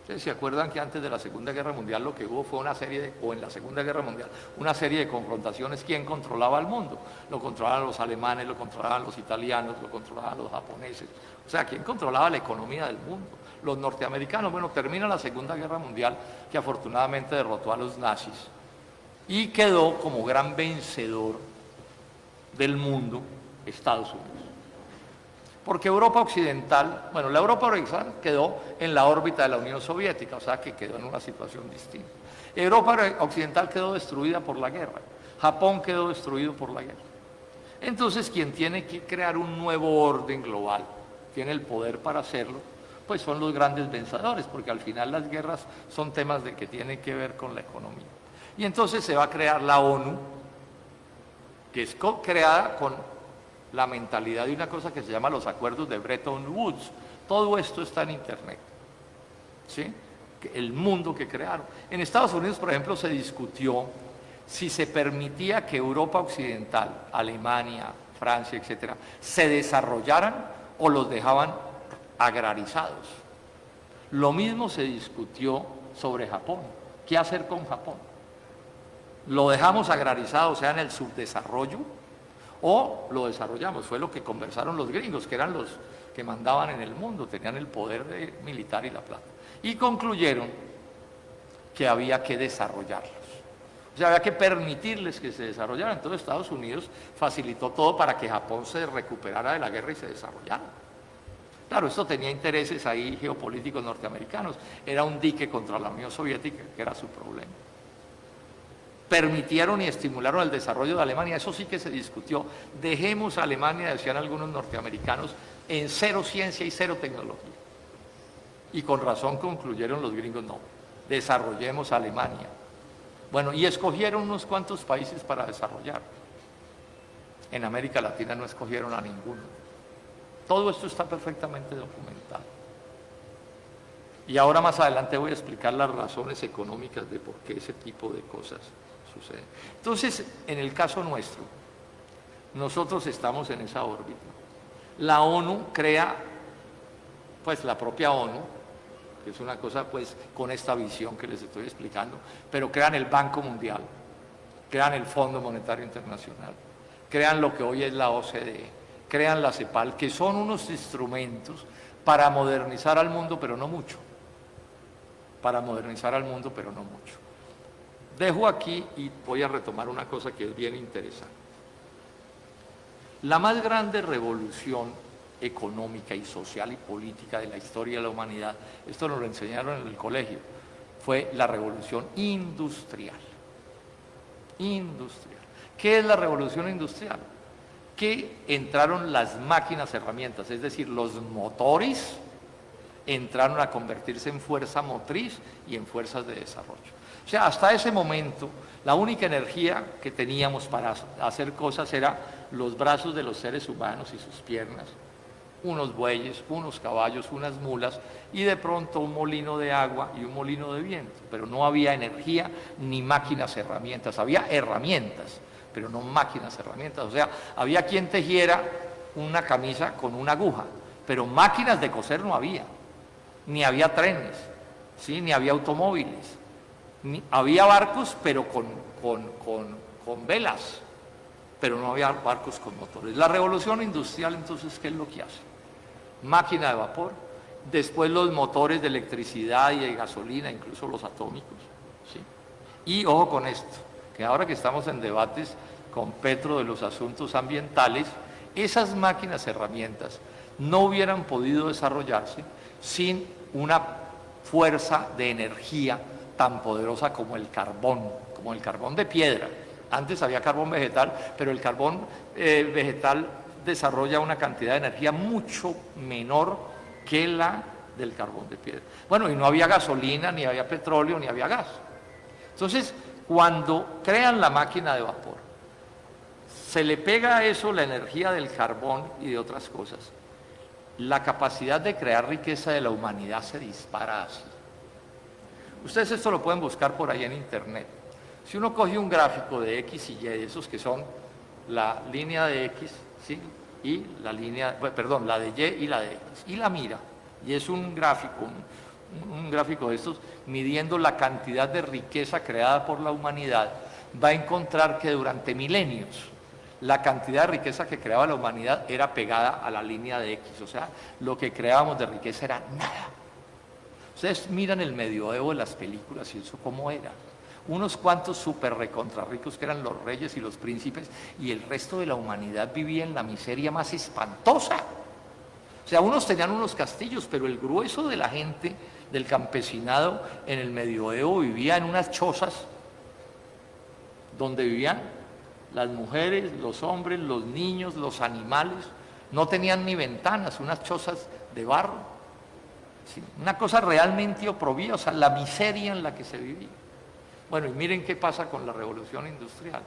¿Ustedes se acuerdan que antes de la Segunda Guerra Mundial lo que hubo fue una serie de, o en la Segunda Guerra Mundial, una serie de confrontaciones? ¿Quién controlaba el mundo? Lo controlaban los alemanes, lo controlaban los italianos, lo controlaban los japoneses. O sea, ¿quién controlaba la economía del mundo? Los norteamericanos. Bueno, termina la Segunda Guerra Mundial, que afortunadamente derrotó a los nazis, y quedó como gran vencedor del mundo Estados Unidos. Porque Europa Occidental, bueno, la Europa Occidental quedó en la órbita de la Unión Soviética, o sea que quedó en una situación distinta. Europa Occidental quedó destruida por la guerra, Japón quedó destruido por la guerra. Entonces, quien tiene que crear un nuevo orden global, tiene el poder para hacerlo, pues son los grandes vencedores, porque al final las guerras son temas de que tienen que ver con la economía. Y entonces se va a crear la ONU, que es creada con la mentalidad de una cosa que se llama los acuerdos de Bretton Woods. Todo esto está en internet, ¿sí? El mundo que crearon. En Estados Unidos, por ejemplo, se discutió si se permitía que Europa Occidental, Alemania, Francia, etcétera, se desarrollaran o los dejaban agrarizados. Lo mismo se discutió sobre Japón. ¿Qué hacer con Japón? ¿Lo dejamos agrarizado, o sea, en el subdesarrollo, o lo desarrollamos? Fue lo que conversaron los gringos, que eran los que mandaban en el mundo, tenían el poder militar y la plata. Y concluyeron que había que desarrollarlos. O sea, había que permitirles que se desarrollaran. Entonces Estados Unidos facilitó todo para que Japón se recuperara de la guerra y se desarrollara. Claro, esto tenía intereses ahí geopolíticos norteamericanos. Era un dique contra la Unión Soviética, que era su problema. Permitieron y estimularon el desarrollo de Alemania, eso sí que se discutió. Dejemos a Alemania, decían algunos norteamericanos, en cero ciencia y cero tecnología. Y con razón concluyeron los gringos, no, desarrollemos a Alemania. Bueno, y escogieron unos cuantos países para desarrollar. En América Latina no escogieron a ninguno. Todo esto está perfectamente documentado. Y ahora más adelante voy a explicar las razones económicas de por qué ese tipo de cosas suceden. Entonces, en el caso nuestro, nosotros estamos en esa órbita. La ONU crea, pues la propia ONU, que es una cosa pues con esta visión que les estoy explicando, pero crean el Banco Mundial, crean el Fondo Monetario Internacional, crean lo que hoy es la OCDE, crean la CEPAL, que son unos instrumentos para modernizar al mundo, pero no mucho. Para modernizar al mundo, pero no mucho. Dejo aquí y voy a retomar una cosa que es bien interesante. La más grande revolución económica y social y política de la historia de la humanidad, esto nos lo enseñaron en el colegio, fue la revolución industrial. Industrial. ¿Qué es la revolución industrial? Que entraron las máquinas herramientas, es decir, los motores entraron a convertirse en fuerza motriz y en fuerzas de desarrollo. O sea, hasta ese momento, la única energía que teníamos para hacer cosas era los brazos de los seres humanos y sus piernas, unos bueyes, unos caballos, unas mulas, y de pronto un molino de agua y un molino de viento, pero no había energía ni máquinas herramientas, había herramientas, pero no máquinas herramientas, o sea, había quien tejiera una camisa con una aguja, pero máquinas de coser no había. Ni había trenes, ¿sí? Ni había automóviles, había barcos pero con velas, pero no había barcos con motores. La revolución industrial entonces, ¿qué es lo que hace? Máquina de vapor, después los motores de electricidad y de gasolina, incluso los atómicos, ¿sí? Y ojo con esto, que ahora que estamos en debates con Petro de los asuntos ambientales, esas máquinas herramientas no hubieran podido desarrollarse sin una fuerza de energía tan poderosa como el carbón de piedra. Antes había carbón vegetal, pero el carbón vegetal desarrolla una cantidad de energía mucho menor que la del carbón de piedra. Bueno, y no había gasolina, ni había petróleo, ni había gas. Entonces, cuando crean la máquina de vapor, se le pega a eso la energía del carbón y de otras cosas. La capacidad de crear riqueza de la humanidad se dispara así. Ustedes esto lo pueden buscar por ahí en internet. Si uno coge un gráfico de X y Y, esos que son la línea de X, ¿sí? Y la línea, perdón, la de Y y la de X, y la mira, y es un gráfico, un gráfico de estos, midiendo la cantidad de riqueza creada por la humanidad, va a encontrar que durante milenios, la cantidad de riqueza que creaba la humanidad era pegada a la línea de X, o sea, lo que creábamos de riqueza era nada. Ustedes miran el medioevo de las películas y eso cómo era. Unos cuantos súper recontra ricos que eran los reyes y los príncipes, y el resto de la humanidad vivía en la miseria más espantosa. O sea, unos tenían unos castillos, pero el grueso de la gente, del campesinado en el medioevo, vivía en unas chozas donde vivían las mujeres, los hombres, los niños, los animales. No tenían ni ventanas, unas chozas de barro. ¿Sí? Una cosa realmente oprobia, o sea, la miseria en la que se vivía. Bueno, y miren qué pasa con la revolución industrial.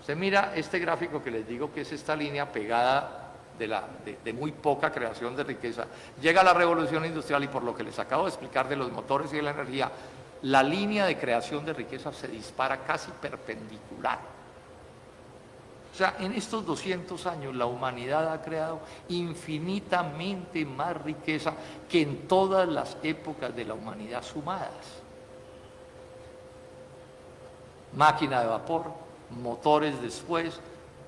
Usted mira este gráfico que les digo que es esta línea pegada de muy poca creación de riqueza. Llega la revolución industrial y por lo que les acabo de explicar de los motores y de la energía, la línea de creación de riqueza se dispara casi perpendicular. O sea, en estos 200 años la humanidad ha creado infinitamente más riqueza que en todas las épocas de la humanidad sumadas. Máquina de vapor, motores después,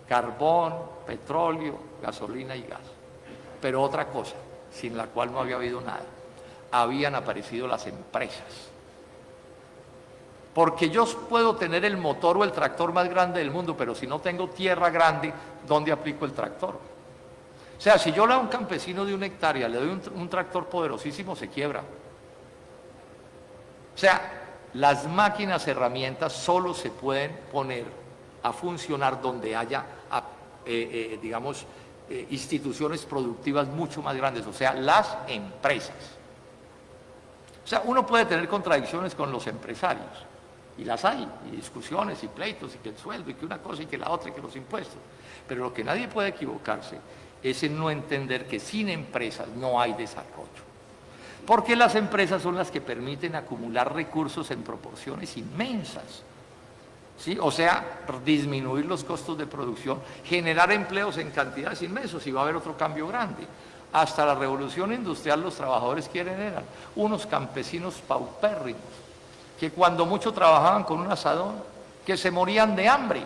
carbón, petróleo, gasolina y gas. Pero otra cosa, sin la cual no había habido nada, habían aparecido las empresas. Porque yo puedo tener el motor o el tractor más grande del mundo, pero si no tengo tierra grande, ¿dónde aplico el tractor? O sea, si yo le doy a un campesino de 1 hectárea, le doy un tractor poderosísimo, se quiebra. O sea, las máquinas, herramientas, solo se pueden poner a funcionar donde haya, digamos, instituciones productivas mucho más grandes, o sea, las empresas. O sea, uno puede tener contradicciones con los empresarios, y las hay, y discusiones, y pleitos, y que el sueldo, y que una cosa, y que la otra, y que los impuestos. Pero lo que nadie puede equivocarse es en no entender que sin empresas no hay desarrollo. Porque las empresas son las que permiten acumular recursos en proporciones inmensas. ¿Sí? O sea, disminuir los costos de producción, generar empleos en cantidades inmensas, y va a haber otro cambio grande. Hasta la revolución industrial los trabajadores eran unos campesinos paupérrimos, que cuando mucho trabajaban con un asadón, que se morían de hambre.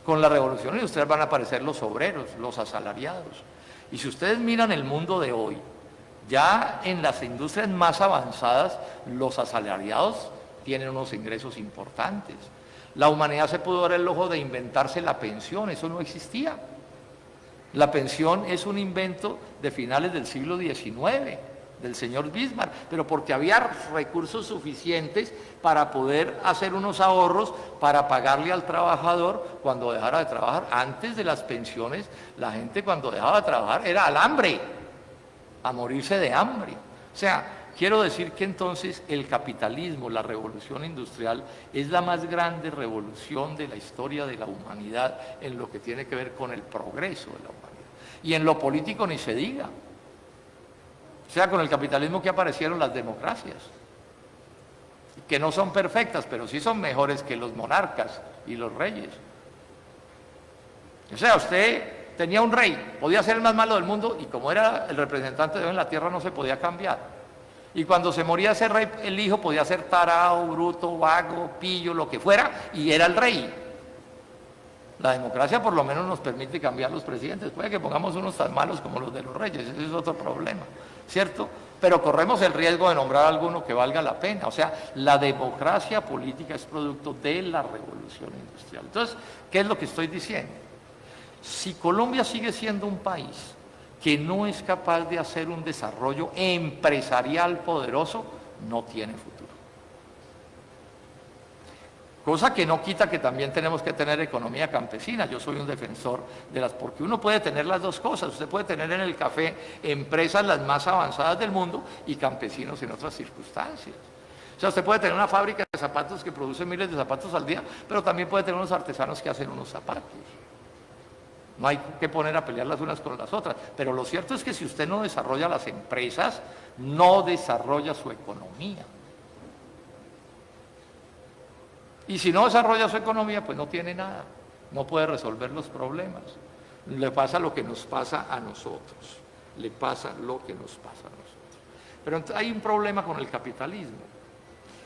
Con la revolución industrial van a aparecer los obreros, los asalariados. Y si ustedes miran el mundo de hoy, ya en las industrias más avanzadas, los asalariados tienen unos ingresos importantes. La humanidad se pudo dar el lujo de inventarse la pensión, eso no existía. La pensión es un invento de finales del siglo XIX, del señor Bismarck, pero porque había recursos suficientes para poder hacer unos ahorros para pagarle al trabajador cuando dejara de trabajar. Antes de las pensiones, la gente cuando dejaba de trabajar era al hambre, a morirse de hambre. O sea, quiero decir que entonces el capitalismo, la revolución industrial, es la más grande revolución de la historia de la humanidad en lo que tiene que ver con el progreso de la humanidad. Y en lo político ni se diga. O sea, con el capitalismo que aparecieron las democracias, que no son perfectas, pero sí son mejores que los monarcas y los reyes. O sea, usted tenía un rey, podía ser el más malo del mundo, y como era el representante de Dios en la tierra no se podía cambiar. Y cuando se moría ese rey, el hijo podía ser tarao, bruto, vago, pillo, lo que fuera, y era el rey. La democracia por lo menos nos permite cambiar los presidentes. Puede que pongamos unos tan malos como los de los reyes, ese es otro problema, ¿cierto? Pero corremos el riesgo de nombrar a alguno que valga la pena. O sea, la democracia política es producto de la revolución industrial. Entonces, ¿qué es lo que estoy diciendo? Si Colombia sigue siendo un país que no es capaz de hacer un desarrollo empresarial poderoso, no tiene futuro. Cosa que no quita que también tenemos que tener economía campesina. Yo soy un defensor de las, porque uno puede tener las dos cosas. Usted puede tener en el café empresas las más avanzadas del mundo y campesinos en otras circunstancias. O sea, usted puede tener una fábrica de zapatos que produce miles de zapatos al día, pero también puede tener unos artesanos que hacen unos zapatos. No hay que poner a pelear las unas con las otras. Pero lo cierto es que si usted no desarrolla las empresas, no desarrolla su economía. Y si no desarrolla su economía, pues no tiene nada, no puede resolver los problemas. Le pasa lo que nos pasa a nosotros, le pasa lo que nos pasa a nosotros. Pero hay un problema con el capitalismo,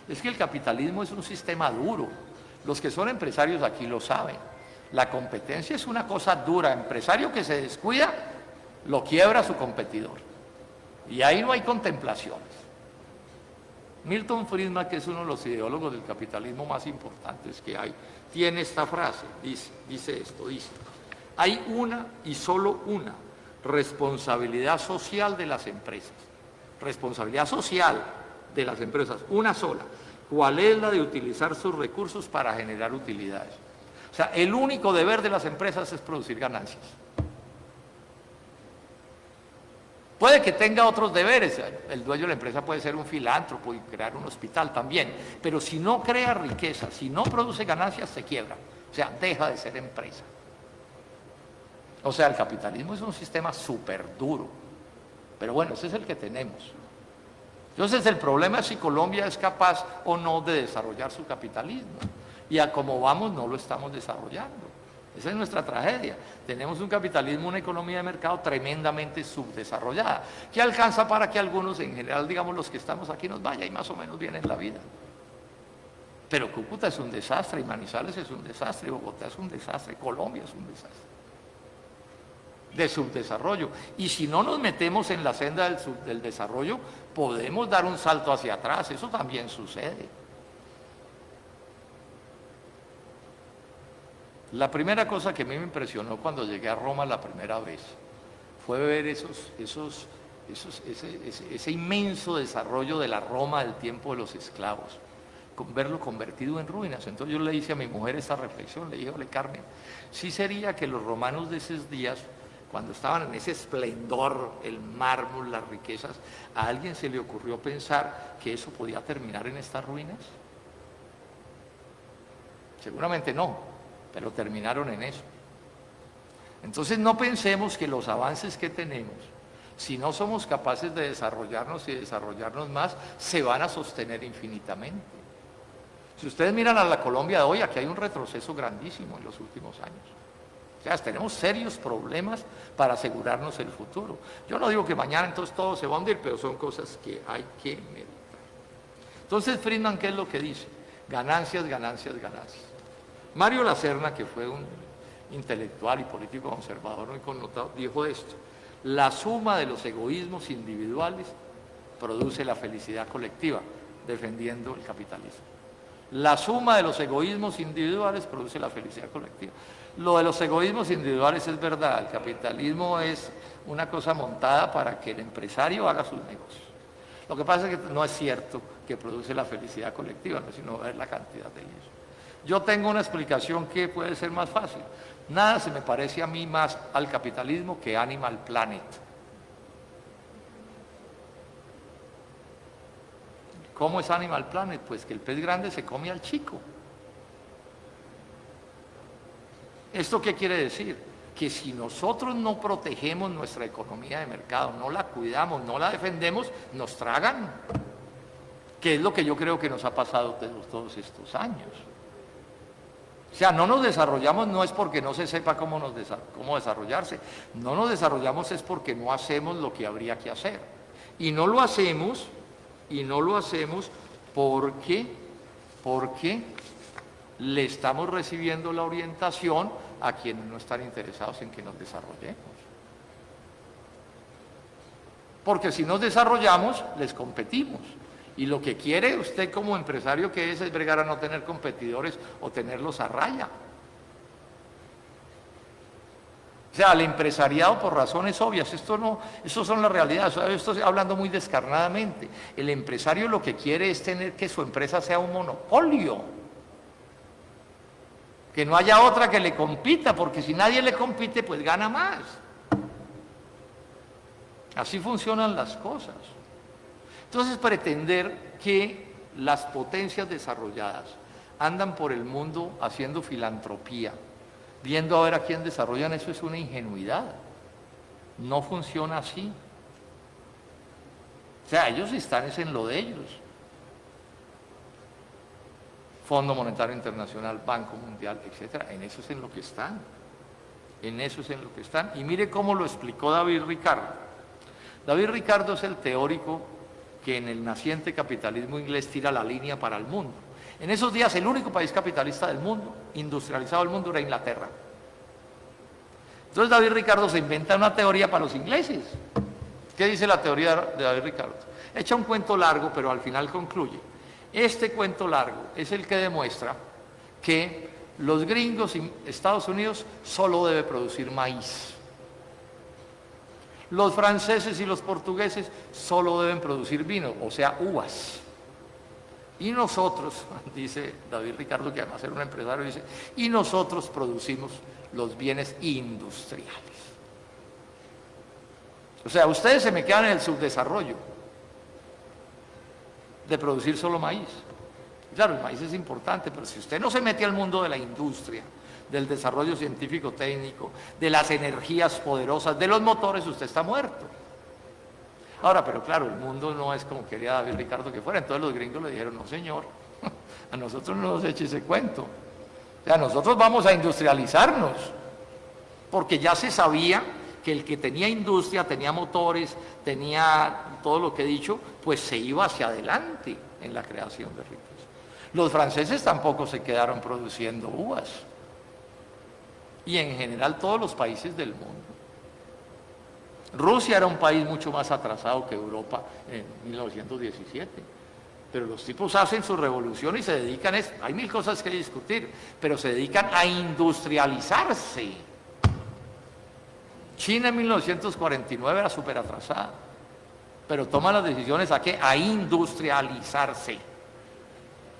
es que el capitalismo es un sistema duro. Los que son empresarios aquí lo saben, la competencia es una cosa dura, empresario que se descuida, lo quiebra su competidor. Y ahí no hay contemplaciones. Milton Friedman, que es uno de los ideólogos del capitalismo más importantes que hay, tiene esta frase, dice esto, hay una y solo una responsabilidad social de las empresas, responsabilidad social de las empresas, una sola, ¿cuál es la de utilizar sus recursos para generar utilidades? O sea, el único deber de las empresas es producir ganancias. Puede que tenga otros deberes, el dueño de la empresa puede ser un filántropo y crear un hospital también, pero si no crea riqueza, si no produce ganancias, se quiebra, o sea, deja de ser empresa. O sea, el capitalismo es un sistema súper duro, pero bueno, ese es el que tenemos. Entonces el problema es si Colombia es capaz o no de desarrollar su capitalismo. Y a como vamos no lo estamos desarrollando. Esa es nuestra tragedia. Tenemos un capitalismo, una economía de mercado tremendamente subdesarrollada, que alcanza para que algunos, en general, digamos los que estamos aquí, nos vaya y más o menos bien en la vida. Pero Cúcuta es un desastre, y Manizales es un desastre, y Bogotá es un desastre, Colombia es un desastre de subdesarrollo. Y si no nos metemos en la senda del desarrollo, podemos dar un salto hacia atrás. Eso también sucede. La primera cosa que a mí me impresionó cuando llegué a Roma la primera vez fue ver ese inmenso desarrollo de la Roma del tiempo de los esclavos, verlo convertido en ruinas. Entonces yo le hice a mi mujer esa reflexión, le dije: ole, Carmen, sí sería que los romanos de esos días, cuando estaban en ese esplendor, el mármol, las riquezas, a alguien se le ocurrió pensar que eso podía terminar en estas ruinas. Seguramente no, pero terminaron en eso. Entonces no pensemos que los avances que tenemos, si no somos capaces de desarrollarnos y desarrollarnos más, se van a sostener infinitamente. Si ustedes miran a la Colombia de hoy, aquí hay un retroceso grandísimo en los últimos años. O sea, tenemos serios problemas para asegurarnos el futuro. Yo no digo que mañana entonces todo se va a hundir, pero son cosas que hay que meditar. Entonces Friedman, ¿qué es lo que dice? Ganancias, ganancias, ganancias. Mario Lacerna, que fue un intelectual y político conservador muy connotado, dijo esto: la suma de los egoísmos individuales produce la felicidad colectiva, defendiendo el capitalismo. La suma de los egoísmos individuales produce la felicidad colectiva. Lo de los egoísmos individuales es verdad, el capitalismo es una cosa montada para que el empresario haga sus negocios. Lo que pasa es que no es cierto que produce la felicidad colectiva, no, sino ver la cantidad de ellos. Yo tengo una explicación que puede ser más fácil. Nada se me parece a mí más al capitalismo que Animal Planet. ¿Cómo es Animal Planet? Pues que el pez grande se come al chico. ¿Esto qué quiere decir? Que si nosotros no protegemos nuestra economía de mercado, no la cuidamos, no la defendemos, nos tragan. Que es lo que yo creo que nos ha pasado todos estos años. O sea, no nos desarrollamos no es porque no se sepa cómo desarrollarse, no nos desarrollamos es porque no hacemos lo que habría que hacer. Y no lo hacemos porque le estamos recibiendo la orientación a quienes no están interesados en que nos desarrollemos. Porque si nos desarrollamos, les competimos. Y lo que quiere usted como empresario que es bregar a no tener competidores o tenerlos a raya. O sea, el empresariado por razones obvias, esto son las realidades, esto hablando muy descarnadamente. El empresario lo que quiere es tener que su empresa sea un monopolio. Que no haya otra que le compita, porque si nadie le compite, pues gana más. Así funcionan las cosas. Entonces, pretender que las potencias desarrolladas andan por el mundo haciendo filantropía, viendo a ver a quién desarrollan, eso es una ingenuidad. No funciona así. O sea, ellos están en lo de ellos. Fondo Monetario Internacional, Banco Mundial, etcétera, en eso es en lo que están. En eso es en lo que están. Y mire cómo lo explicó David Ricardo. David Ricardo es el teórico que en el naciente capitalismo inglés tira la línea para el mundo. En esos días el único país capitalista del mundo, industrializado del mundo, era Inglaterra. Entonces David Ricardo se inventa una teoría para los ingleses. ¿Qué dice la teoría de David Ricardo? Echa un cuento largo, pero al final concluye. Este cuento largo es el que demuestra que los gringos y Estados Unidos solo debe producir maíz. Los franceses y los portugueses solo deben producir vino, o sea, uvas. Y nosotros, dice David Ricardo, que además era un empresario, dice, y nosotros producimos los bienes industriales. O sea, ustedes se me quedan en el subdesarrollo de producir solo maíz. Claro, el maíz es importante, pero si usted no se mete al mundo de la industria, del desarrollo científico-técnico, de las energías poderosas, de los motores, usted está muerto. Ahora, pero claro, el mundo no es como quería David Ricardo que fuera, entonces los gringos le dijeron, no señor, a nosotros no nos eche ese cuento. O sea, nosotros vamos a industrializarnos, porque ya se sabía que el que tenía industria, tenía motores, tenía todo lo que he dicho, pues se iba hacia adelante en la creación de riqueza. Los franceses tampoco se quedaron produciendo uvas, y en general todos los países del mundo. Rusia era un país mucho más atrasado que Europa en 1917. Pero los tipos hacen su revolución y se dedican, hay mil cosas que discutir, pero se dedican a industrializarse. China en 1949 era súper atrasada, pero toma las decisiones ¿a qué? A industrializarse.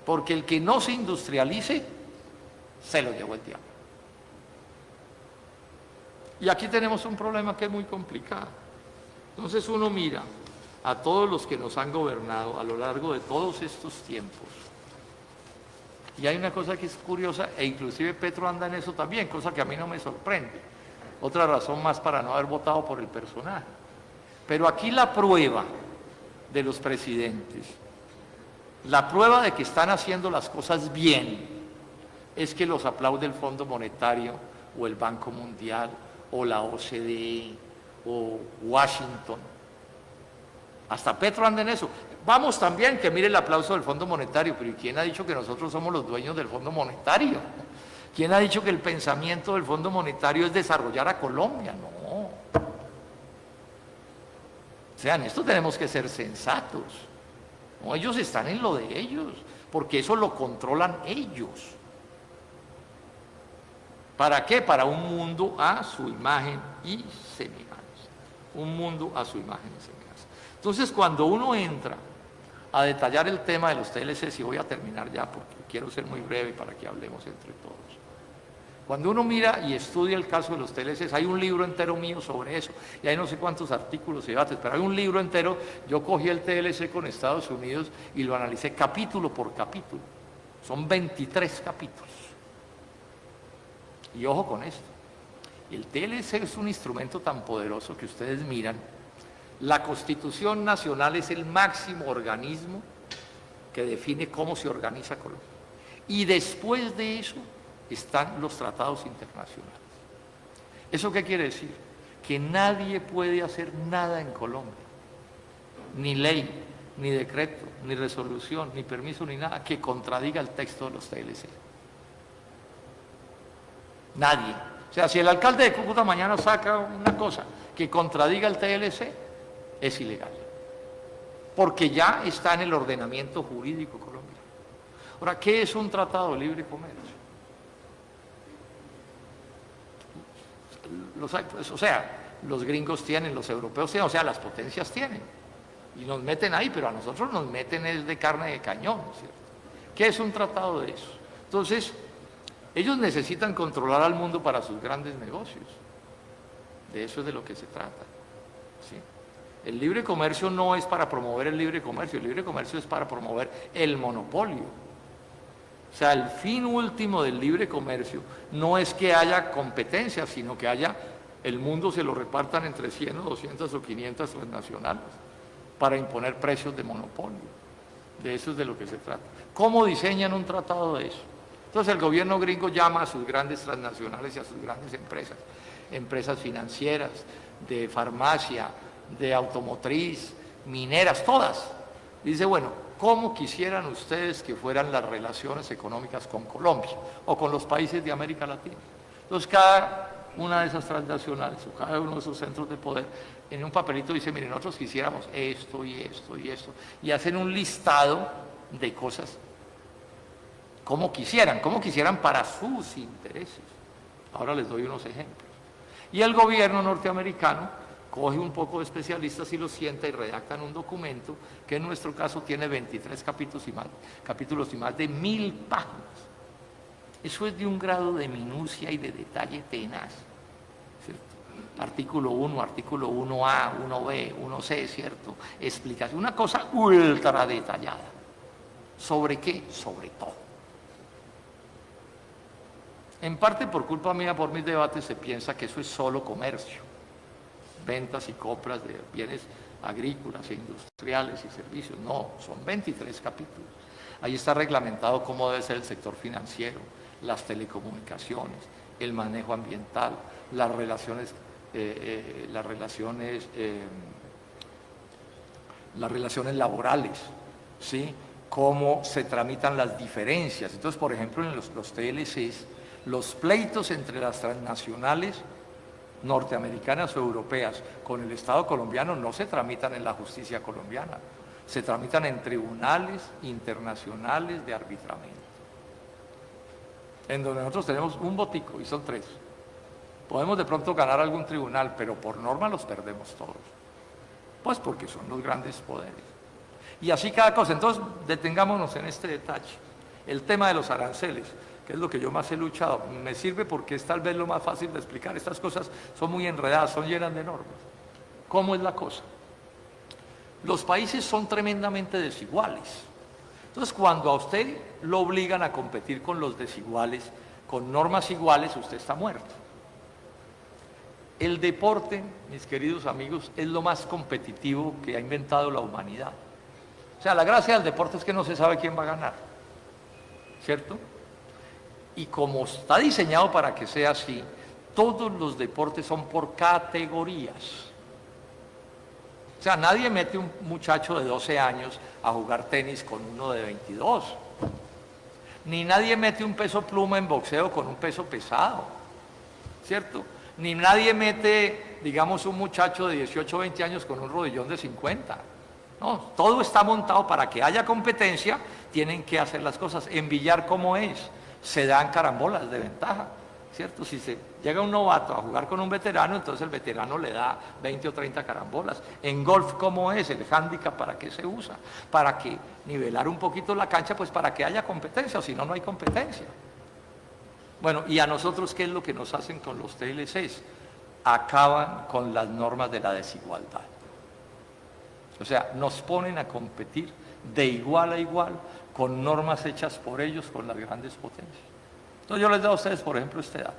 Porque el que no se industrialice, se lo llevó el diablo. Y aquí tenemos un problema que es muy complicado. Entonces uno mira a todos los que nos han gobernado a lo largo de todos estos tiempos. Y hay una cosa que es curiosa, e inclusive Petro anda en eso también, cosa que a mí no me sorprende. Otra razón más para no haber votado por el personaje. Pero aquí la prueba de los presidentes, la prueba de que están haciendo las cosas bien, es que los aplaude el Fondo Monetario, o el Banco Mundial, o la OCDE, o Washington. Hasta Petro anda en eso. Vamos también, que mire el aplauso del Fondo Monetario, pero ¿y quién ha dicho que nosotros somos los dueños del Fondo Monetario? ¿Quién ha dicho que el pensamiento del Fondo Monetario es desarrollar a Colombia? No. O sea, en esto tenemos que ser sensatos. No, ellos están en lo de ellos, porque eso lo controlan ellos. ¿Para qué? Para un mundo a su imagen y semejanza. Un mundo a su imagen y semejanza. Entonces, cuando uno entra a detallar el tema de los TLCs, y voy a terminar ya porque quiero ser muy breve para que hablemos entre todos. Cuando uno mira y estudia el caso de los TLCs, hay un libro entero mío sobre eso, y hay no sé cuántos artículos y debates, pero hay un libro entero. Yo cogí el TLC con Estados Unidos y lo analicé capítulo por capítulo. Son 23 capítulos. Y ojo con esto, el TLC es un instrumento tan poderoso que ustedes miran. La Constitución Nacional es el máximo organismo que define cómo se organiza Colombia. Y después de eso están los tratados internacionales. ¿Eso qué quiere decir? Que nadie puede hacer nada en Colombia, ni ley, ni decreto, ni resolución, ni permiso, ni nada, que contradiga el texto de los TLC. Nadie. O sea, si el alcalde de Cúcuta mañana saca una cosa que contradiga el TLC, es ilegal. Porque ya está en el ordenamiento jurídico colombiano. Ahora, ¿qué es un tratado de libre comercio? O sea, los gringos tienen, los europeos tienen, o sea, las potencias tienen. Y nos meten ahí, pero a nosotros nos meten es de carne de cañón, ¿no es cierto? ¿Qué es un tratado de eso? Entonces, ellos necesitan controlar al mundo para sus grandes negocios. De eso es de lo que se trata. ¿Sí? El libre comercio no es para promover el libre comercio es para promover el monopolio. O sea, el fin último del libre comercio no es que haya competencia, sino que el mundo se lo repartan entre 100 o 200 o 500 transnacionales para imponer precios de monopolio. De eso es de lo que se trata. ¿Cómo diseñan un tratado de eso? Entonces el gobierno gringo llama a sus grandes transnacionales y a sus grandes empresas, empresas financieras, de farmacia, de automotriz, mineras, todas. Dice, bueno, ¿cómo quisieran ustedes que fueran las relaciones económicas con Colombia o con los países de América Latina? Entonces cada una de esas transnacionales o cada uno de esos centros de poder en un papelito dice, miren, nosotros quisiéramos esto y esto y esto, y hacen un listado de cosas como quisieran para sus intereses. Ahora les doy unos ejemplos. Y el gobierno norteamericano coge un poco de especialistas y los sienta y redactan un documento que en nuestro caso tiene 23 capítulos y más de 1000 páginas. Eso es de un grado de minucia y de detalle tenaz, ¿cierto? Artículo 1, artículo 1A, 1B, 1C, ¿cierto? Explicación, una cosa ultra detallada. ¿Sobre qué? Sobre todo. En parte por culpa mía, por mis debates, se piensa que eso es solo comercio, ventas y compras de bienes agrícolas e industriales y servicios. No, son 23 capítulos. Ahí está reglamentado cómo debe ser el sector financiero, las telecomunicaciones, el manejo ambiental, las relaciones laborales, ¿sí? Cómo se tramitan las diferencias. Entonces, por ejemplo, en los TLCs, los pleitos entre las transnacionales norteamericanas o europeas con el Estado colombiano no se tramitan en la justicia colombiana, se tramitan en tribunales internacionales de arbitramiento, en donde nosotros tenemos un votico y son 3. Podemos de pronto ganar algún tribunal, pero por norma los perdemos todos, pues porque son los grandes poderes. Y así cada cosa. Entonces, detengámonos en este detalle. El tema de los aranceles, que es lo que yo más he luchado, me sirve porque es tal vez lo más fácil de explicar. Estas cosas son muy enredadas, son llenas de normas. ¿Cómo es la cosa? Los países son tremendamente desiguales. Entonces, cuando a usted lo obligan a competir con los desiguales, con normas iguales, usted está muerto. El deporte, mis queridos amigos, es lo más competitivo que ha inventado la humanidad. O sea, la gracia del deporte es que no se sabe quién va a ganar, ¿cierto? Y como está diseñado para que sea así, todos los deportes son por categorías. O sea, nadie mete un muchacho de 12 años a jugar tenis con uno de 22. Ni nadie mete un peso pluma en boxeo con un peso pesado, ¿cierto? Ni nadie mete, digamos, un muchacho de 18 o 20 años con un rodillón de 50. No, todo está montado para que haya competencia, tienen que hacer las cosas. En billar, ¿cómo es? Se dan carambolas de ventaja, ¿cierto? Si se llega un novato a jugar con un veterano, entonces el veterano le da 20 o 30 carambolas. En golf, ¿cómo es? El handicap, ¿para qué se usa? Para que nivelar un poquito la cancha, pues para que haya competencia, o si no, no hay competencia. Bueno, ¿y a nosotros qué es lo que nos hacen con los TLCs? Acaban con las normas de la desigualdad. O sea, nos ponen a competir de igual a igual con normas hechas por ellos, con las grandes potencias. Entonces yo les doy a ustedes, por ejemplo, este dato.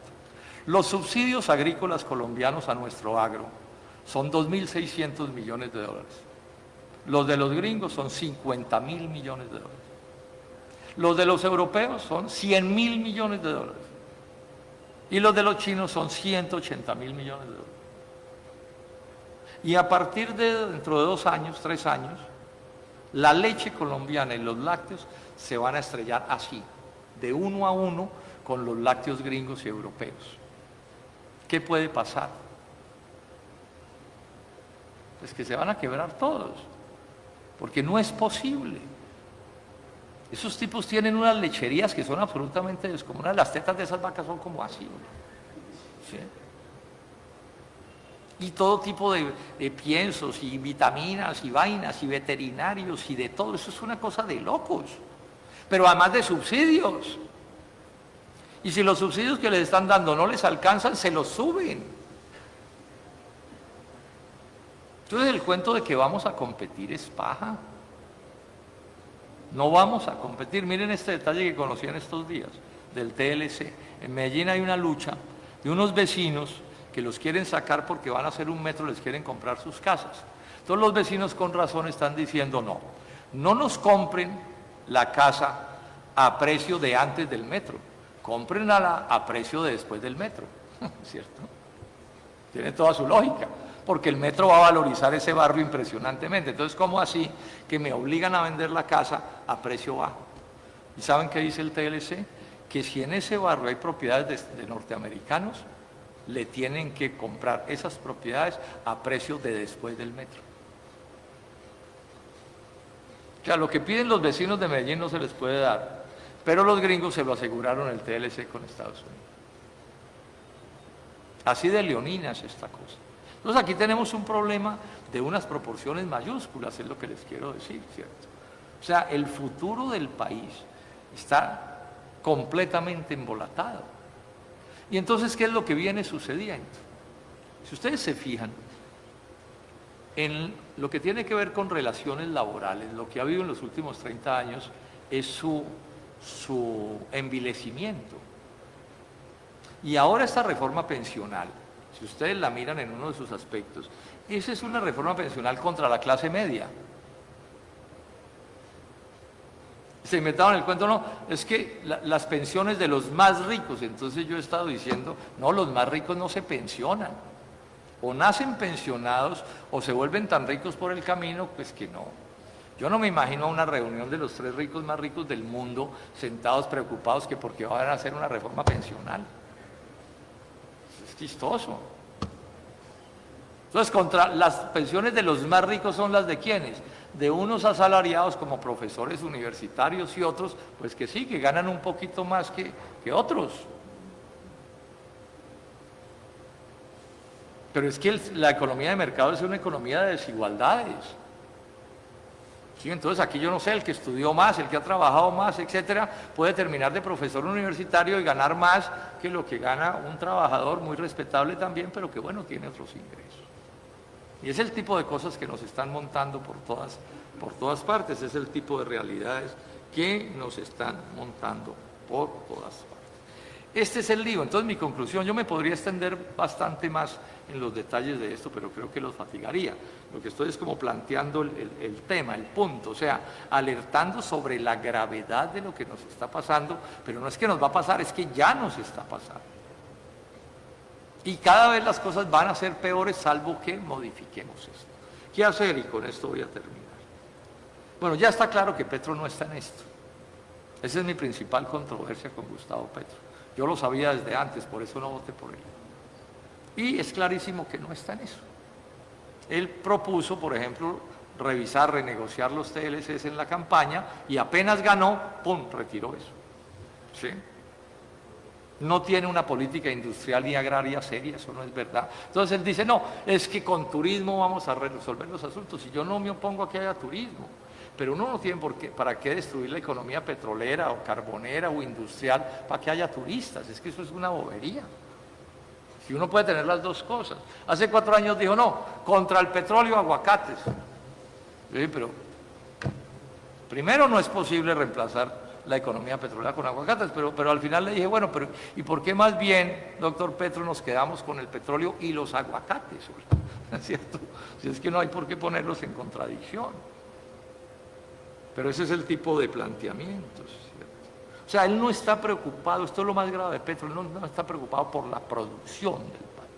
Los subsidios agrícolas colombianos a nuestro agro son 2.600 millones de dólares. Los de los gringos son 50.000 millones de dólares. Los de los europeos son 100.000 millones de dólares. Y los de los chinos son 180.000 millones de dólares. Y a partir de dentro de 2 años, 3 años, la leche colombiana y los lácteos se van a estrellar así, de 1 a 1 con los lácteos gringos y europeos. ¿Qué puede pasar? Pues que se van a quebrar todos, porque no es posible. Esos tipos tienen unas lecherías que son absolutamente descomunales. Las tetas de esas vacas son como así, ¿sí? Y todo tipo de piensos y vitaminas y vainas y veterinarios y de todo. Eso es una cosa de locos. Pero además de subsidios. Y si los subsidios que les están dando no les alcanzan, se los suben. Entonces el cuento de que vamos a competir es paja. No vamos a competir. Miren este detalle que conocí en estos días del TLC. En Medellín hay una lucha de unos vecinos que los quieren sacar porque van a hacer un metro, les quieren comprar sus casas. Entonces los vecinos con razón están diciendo no nos compren la casa a precio de antes del metro, cómprenla a precio de después del metro, ¿cierto? Tiene toda su lógica, porque el metro va a valorizar ese barrio impresionantemente. Entonces, ¿cómo así que me obligan a vender la casa a precio bajo? ¿Y saben qué dice el TLC? Que si en ese barrio hay propiedades de norteamericanos, le tienen que comprar esas propiedades a precio de después del metro. O sea, lo que piden los vecinos de Medellín no se les puede dar, pero los gringos se lo aseguraron el TLC con Estados Unidos. Así de leonina es esta cosa. Entonces aquí tenemos un problema de unas proporciones mayúsculas, es lo que les quiero decir, ¿cierto? O sea, el futuro del país está completamente embolatado. Y entonces, ¿qué es lo que viene sucediendo? Si ustedes se fijan, en lo que tiene que ver con relaciones laborales, lo que ha habido en los últimos 30 años es su envilecimiento. Y ahora esta reforma pensional si ustedes la miran en uno de sus aspectos, esa es una reforma pensional contra la clase media. Se inventaron el cuento, no, es que las pensiones de los más ricos, entonces yo he estado diciendo, no, los más ricos no se pensionan, o nacen pensionados o se vuelven tan ricos por el camino, pues que no. Yo no me imagino una reunión de los 3 ricos más ricos del mundo sentados preocupados que porque van a hacer una reforma pensional. Es chistoso. Entonces, contra las pensiones de los más ricos son las de ¿quiénes? De unos asalariados como profesores universitarios y otros, pues que sí, que ganan un poquito más que otros. Pero es que la economía de mercado es una economía de desigualdades. ¿Sí? Entonces aquí yo no sé, el que estudió más, el que ha trabajado más, etcétera, puede terminar de profesor universitario y ganar más que lo que gana un trabajador muy respetable también, pero que bueno, tiene otros ingresos. Y es el tipo de cosas que nos están montando por todas partes, es el tipo de realidades que nos están montando por todas partes. Este es el lío. Entonces mi conclusión, yo me podría extender bastante más en los detalles de esto, pero creo que los fatigaría. Lo que estoy es como planteando el tema, el punto, o sea, alertando sobre la gravedad de lo que nos está pasando, pero no es que nos va a pasar, es que ya nos está pasando. Y cada vez las cosas van a ser peores, salvo que modifiquemos esto. ¿Qué hacer? Y con esto voy a terminar. Bueno, ya está claro que Petro no está en esto. Esa es mi principal controversia con Gustavo Petro. Yo lo sabía desde antes, por eso no voté por él. Y es clarísimo que no está en eso. Él propuso, por ejemplo, revisar, renegociar los TLCs en la campaña y apenas ganó, ¡pum!, retiró eso. ¿Sí? No tiene una política industrial ni agraria seria, eso no es verdad. Entonces él dice, no, es que con turismo vamos a resolver los asuntos. Y yo no me opongo a que haya turismo, pero uno no tiene para qué destruir la economía petrolera o carbonera o industrial para que haya turistas. Es que eso es una bobería. Si uno puede tener las dos cosas. Hace 4 años dijo, no, contra el petróleo, aguacates. Sí, pero primero no es posible reemplazar la economía petrolera con aguacates, pero al final le dije, bueno, pero ¿y por qué más bien, doctor Petro, nos quedamos con el petróleo y los aguacates? ¿Es cierto? Si es que no hay por qué ponerlos en contradicción. Pero ese es el tipo de planteamientos, ¿cierto? O sea, él no está preocupado, esto es lo más grave de Petro, él no está preocupado por la producción del país.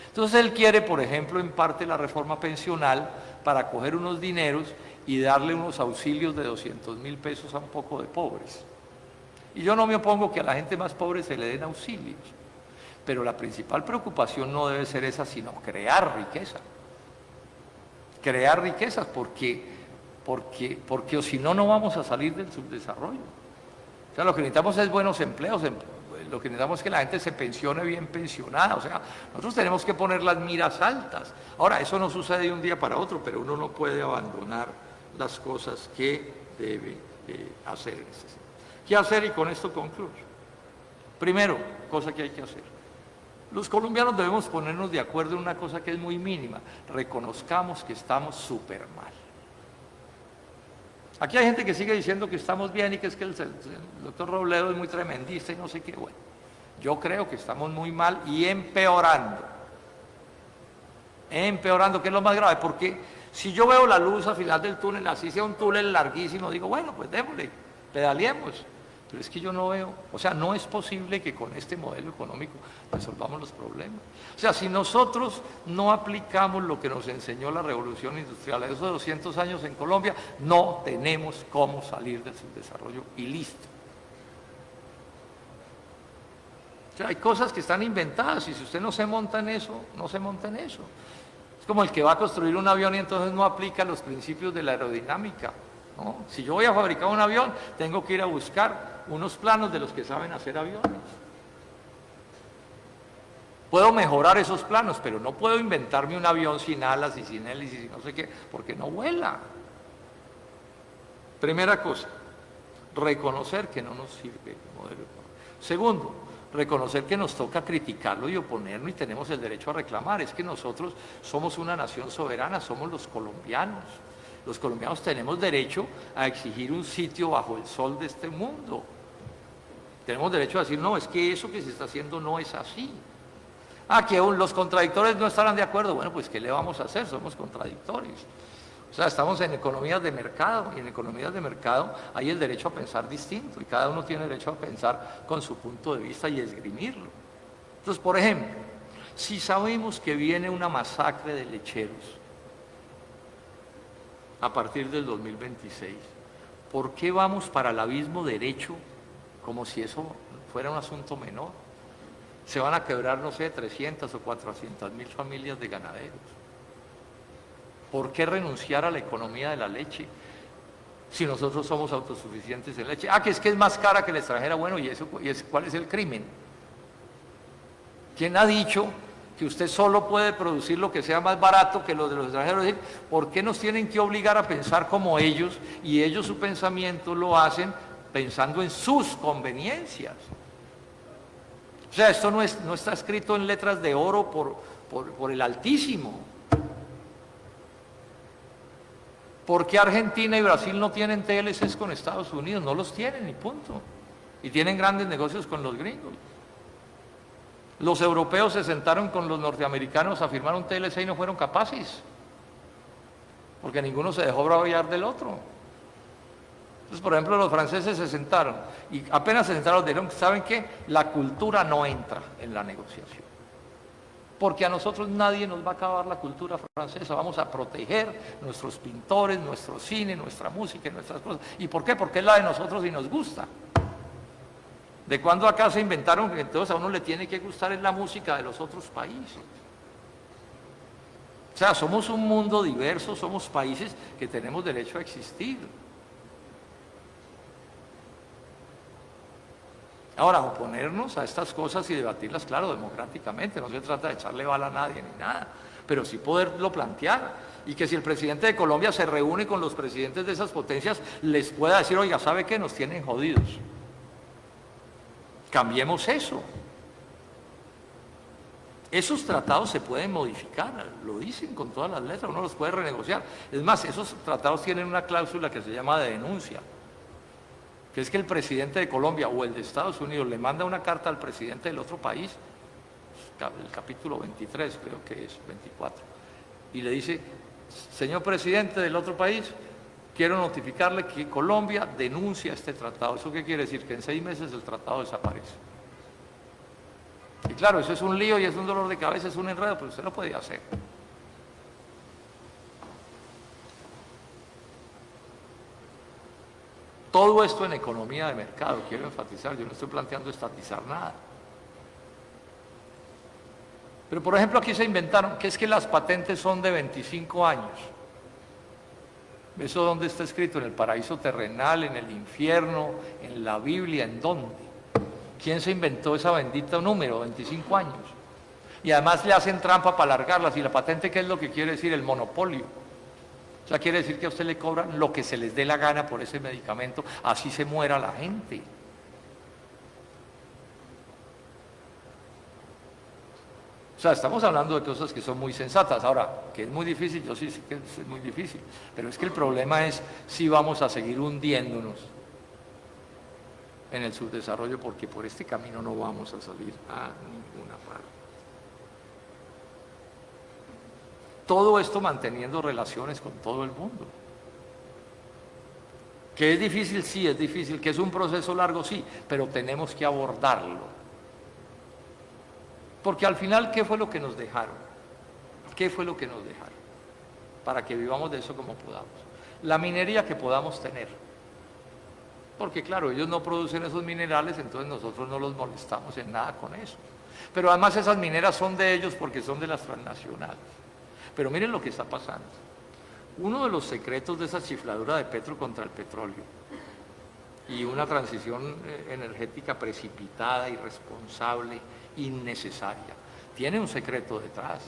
Entonces él quiere, por ejemplo, en parte la reforma pensional para coger unos dineros y darle unos auxilios de 200.000 pesos a un poco de pobres. Y yo no me opongo que a la gente más pobre se le den auxilios, pero la principal preocupación no debe ser esa, sino crear riqueza. Crear riquezas, porque o si no, no vamos a salir del subdesarrollo. O sea, lo que necesitamos es buenos empleos, lo que necesitamos es que la gente se pensione bien pensionada, o sea, nosotros tenemos que poner las miras altas. Ahora, eso no sucede de un día para otro, pero uno no puede abandonar las cosas que debe hacer. ¿Qué hacer? Y con esto concluyo. Primero, cosa que hay que hacer. Los colombianos debemos ponernos de acuerdo en una cosa que es muy mínima. Reconozcamos que estamos súper mal. Aquí hay gente que sigue diciendo que estamos bien y que es que el doctor Robledo es muy tremendista y no sé qué. Bueno, yo creo que estamos muy mal y empeorando. Empeorando, que es lo más grave, porque si yo veo la luz al final del túnel, así sea un túnel larguísimo, digo, bueno, pues démosle, pedaleemos. Pero es que yo no veo, o sea, no es posible que con este modelo económico resolvamos los problemas. O sea, si nosotros no aplicamos lo que nos enseñó la revolución industrial, esos 200 años en Colombia, no tenemos cómo salir del subdesarrollo y listo. O sea, hay cosas que están inventadas y si usted no se monta en eso, no se monta en eso. Es como el que va a construir un avión y entonces no aplica los principios de la aerodinámica, ¿no? Si yo voy a fabricar un avión, tengo que ir a buscar unos planos de los que saben hacer aviones. Puedo mejorar esos planos, pero no puedo inventarme un avión sin alas y sin hélices y no sé qué, porque no vuela. Primera cosa, reconocer que no nos sirve el modelo económico. Segundo, reconocer que nos toca criticarlo y oponernos y tenemos el derecho a reclamar. Es que nosotros somos una nación soberana, somos los colombianos. Los colombianos tenemos derecho a exigir un sitio bajo el sol de este mundo. Tenemos derecho a decir, no, es que eso que se está haciendo no es así. Ah, que aún los contradictores no estarán de acuerdo. Bueno, pues ¿qué le vamos a hacer? Somos contradictorios. O sea, estamos en economías de mercado y en economías de mercado hay el derecho a pensar distinto y cada uno tiene derecho a pensar con su punto de vista y esgrimirlo. Entonces, por ejemplo, si sabemos que viene una masacre de lecheros a partir del 2026, ¿por qué vamos para el abismo derecho como si eso fuera un asunto menor? Se van a quebrar, no sé, 300 o 400.000 familias de ganaderos. ¿Por qué renunciar a la economía de la leche si nosotros somos autosuficientes en leche? Ah, que es más cara que la extranjera. Bueno, ¿cuál es el crimen? ¿Quién ha dicho que usted solo puede producir lo que sea más barato que lo de los extranjeros? ¿Por qué nos tienen que obligar a pensar como ellos y ellos su pensamiento lo hacen pensando en sus conveniencias? O sea, esto no está escrito en letras de oro por el Altísimo. ¿Por qué Argentina y Brasil no tienen TLCs con Estados Unidos? No los tienen y punto. Y tienen grandes negocios con los gringos. Los europeos se sentaron con los norteamericanos a firmar un TLC y no fueron capaces. Porque ninguno se dejó braviar del otro. Entonces, por ejemplo, los franceses se sentaron y apenas se sentaron dijeron, ¿saben qué? La cultura no entra en la negociación. Porque a nosotros nadie nos va a acabar la cultura francesa, vamos a proteger nuestros pintores, nuestro cine, nuestra música y nuestras cosas. ¿Y por qué? Porque es la de nosotros y nos gusta. ¿De cuándo acá se inventaron que entonces a uno le tiene que gustar es la música de los otros países? O sea, somos un mundo diverso, somos países que tenemos derecho a existir. Ahora, oponernos a estas cosas y debatirlas, claro, democráticamente, no se trata de echarle bala a nadie ni nada, pero sí poderlo plantear y que si el presidente de Colombia se reúne con los presidentes de esas potencias, les pueda decir, oiga, ¿sabe qué? Nos tienen jodidos. Cambiemos eso. Esos tratados se pueden modificar, lo dicen con todas las letras, uno los puede renegociar. Es más, esos tratados tienen una cláusula que se llama de denuncia, que es que el presidente de Colombia o el de Estados Unidos le manda una carta al presidente del otro país, el capítulo 23 creo que es, 24, y le dice, señor presidente del otro país, quiero notificarle que Colombia denuncia este tratado. ¿Eso qué quiere decir? Que en 6 meses el tratado desaparece. Y claro, eso es un lío y es un dolor de cabeza, es un enredo, pero usted lo podía hacer. Todo esto en economía de mercado, quiero enfatizar, yo no estoy planteando estatizar nada. Pero por ejemplo aquí se inventaron que es que las patentes son de 25 años. ¿Eso dónde está escrito? ¿En el paraíso terrenal, en el infierno, en la Biblia, en dónde? ¿Quién se inventó esa bendita número, 25 años? Y además le hacen trampa para alargarlas. ¿Y la patente qué es lo que quiere decir? El monopolio. O sea, quiere decir que a usted le cobran lo que se les dé la gana por ese medicamento, así se muera la gente. O sea, estamos hablando de cosas que son muy sensatas. Ahora, que es muy difícil, yo sí sé que es muy difícil, pero es que el problema es si vamos a seguir hundiéndonos en el subdesarrollo, porque por este camino no vamos a salir a ninguna parte. Todo esto manteniendo relaciones con todo el mundo. Que es difícil, sí, es difícil. Que es un proceso largo, sí, pero tenemos que abordarlo. Porque al final, ¿qué fue lo que nos dejaron? ¿Qué fue lo que nos dejaron? Para que vivamos de eso como podamos. La minería que podamos tener. Porque claro, ellos no producen esos minerales, entonces nosotros no los molestamos en nada con eso. Pero además esas mineras son de ellos porque son de las transnacionales. Pero miren lo que está pasando. Uno de los secretos de esa chifladura de Petro contra el petróleo y una transición energética precipitada, irresponsable, innecesaria, tiene un secreto detrás.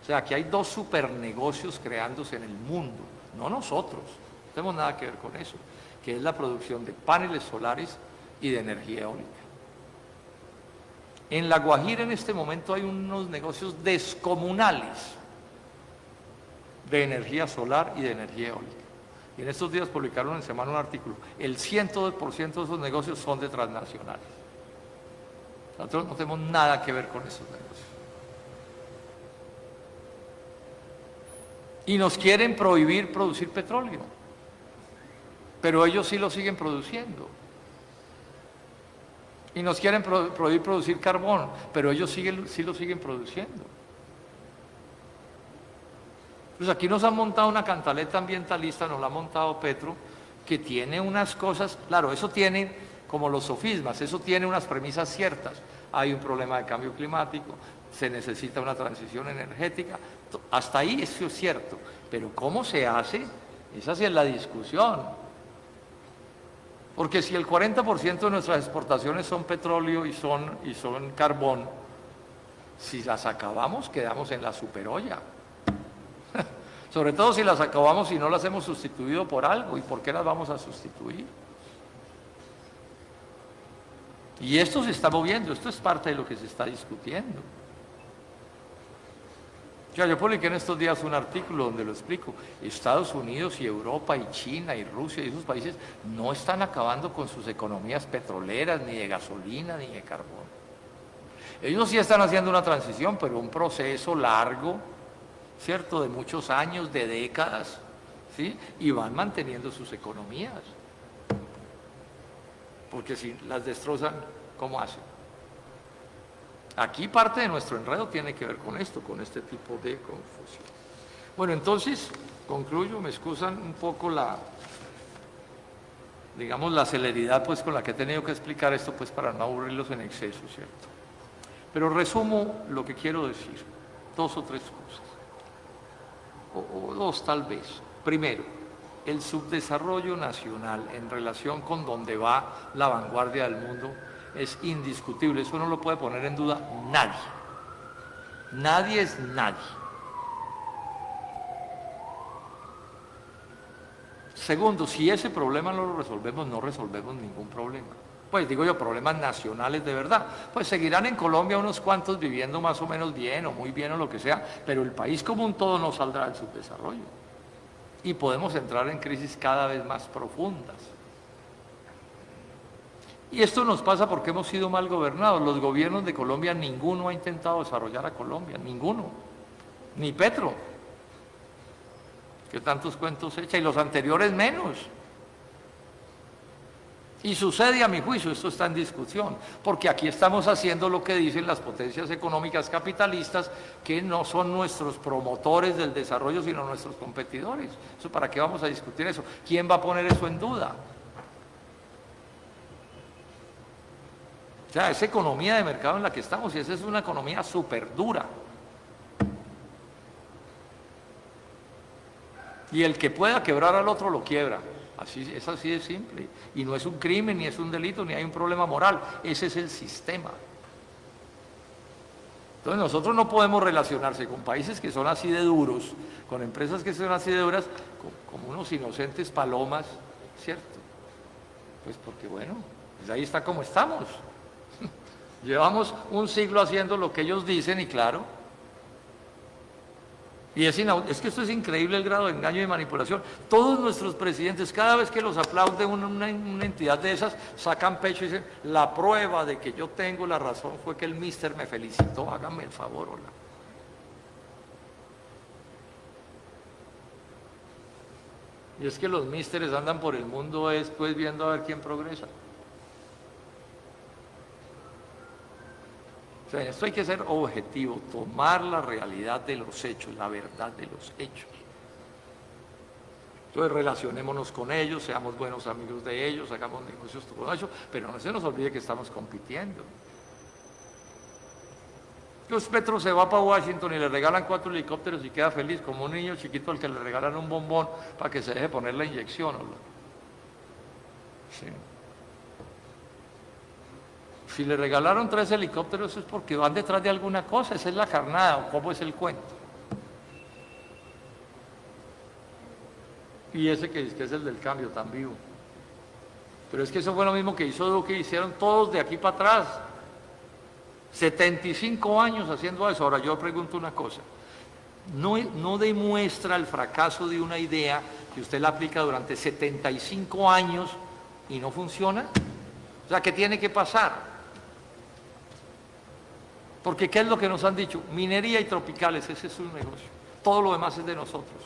O sea, que hay 2 supernegocios creándose en el mundo, no nosotros, no tenemos nada que ver con eso, que es la producción de paneles solares y de energía eólica. En La Guajira en este momento hay unos negocios descomunales de energía solar y de energía eólica. Y en estos días publicaron en Semana un artículo, el 100% de esos negocios son de transnacionales. Nosotros no tenemos nada que ver con esos negocios. Y nos quieren prohibir producir petróleo, pero ellos sí lo siguen produciendo. Y nos quieren prohibir producir carbón, pero ellos sí lo siguen produciendo. Pues aquí nos han montado una cantaleta ambientalista, nos la ha montado Petro, que tiene unas cosas, claro, eso tiene como los sofismas, eso tiene unas premisas ciertas. Hay un problema de cambio climático, se necesita una transición energética, hasta ahí eso es cierto, pero ¿cómo se hace? Esa sí es la discusión. Porque si el 40% de nuestras exportaciones son petróleo y son carbón, si las acabamos quedamos en la superolla. Sobre todo si las acabamos y no las hemos sustituido por algo. ¿Y por qué las vamos a sustituir? Y esto se está moviendo, esto es parte de lo que se está discutiendo. Yo publiqué en estos días un artículo donde lo explico. Estados Unidos y Europa y China y Rusia y esos países no están acabando con sus economías petroleras, ni de gasolina, ni de carbón. Ellos sí están haciendo una transición, pero un proceso largo, ¿cierto? De muchos años, de décadas, ¿sí? Y van manteniendo sus economías. Porque si las destrozan, ¿cómo hacen? Aquí parte de nuestro enredo tiene que ver con esto, con este tipo de confusión. Bueno, entonces, concluyo, me excusan un poco digamos, la celeridad pues con la que he tenido que explicar esto, pues para no aburrirlos en exceso, ¿cierto? Pero resumo lo que quiero decir, 2 o 3 cosas, o 2 tal vez. Primero, el subdesarrollo nacional en relación con donde va la vanguardia del mundo es indiscutible, eso no lo puede poner en duda nadie. Nadie es nadie. Segundo, si ese problema no lo resolvemos, no resolvemos ningún problema. Pues digo yo, problemas nacionales de verdad. Pues seguirán en Colombia unos cuantos viviendo más o menos bien o muy bien o lo que sea, pero el país como un todo no saldrá del subdesarrollo. Y podemos entrar en crisis cada vez más profundas. Y esto nos pasa porque hemos sido mal gobernados. Los gobiernos de Colombia, ninguno ha intentado desarrollar a Colombia, ninguno. Ni Petro, que tantos cuentos echa, y los anteriores menos. Y sucede a mi juicio, esto está en discusión, porque aquí estamos haciendo lo que dicen las potencias económicas capitalistas, que no son nuestros promotores del desarrollo, sino nuestros competidores. ¿Para qué vamos a discutir eso? ¿Quién va a poner eso en duda? O sea, esa economía de mercado en la que estamos, y esa es una economía súper dura. Y el que pueda quebrar al otro lo quiebra. Es así de simple. Y no es un crimen, ni es un delito, ni hay un problema moral. Ese es el sistema. Entonces nosotros no podemos relacionarse con países que son así de duros, con empresas que son así de duras, como unos inocentes palomas, ¿cierto? Pues porque bueno, pues ahí está como estamos. Llevamos un siglo haciendo lo que ellos dicen y claro, y es que esto es increíble el grado de engaño y manipulación. Todos nuestros presidentes, cada vez que los aplaude una entidad de esas, sacan pecho y dicen, la prueba de que yo tengo la razón fue que el mister me felicitó, háganme el favor, hola. Y es que los místeres andan por el mundo después viendo a ver quién progresa. O sea, esto hay que ser objetivo, tomar la realidad de los hechos, la verdad de los hechos. Entonces relacionémonos con ellos, seamos buenos amigos de ellos, hagamos negocios con ellos, pero no se nos olvide que estamos compitiendo. Entonces Petro se va para Washington y le regalan 4 helicópteros y queda feliz, como un niño chiquito al que le regalan un bombón para que se deje poner la inyección. ¿No? Sí. Si le regalaron 3 helicópteros es porque van detrás de alguna cosa, esa es la carnada, o cómo es el cuento. Y ese que es el del cambio tan vivo. Pero es que eso fue lo mismo que hizo Duque, hicieron todos de aquí para atrás. 75 años haciendo eso. Ahora yo pregunto una cosa, ¿no demuestra el fracaso de una idea que usted la aplica durante 75 años y no funciona? O sea, ¿qué tiene que pasar? Porque ¿qué es lo que nos han dicho? Minería y tropicales, ese es un negocio. Todo lo demás es de nosotros.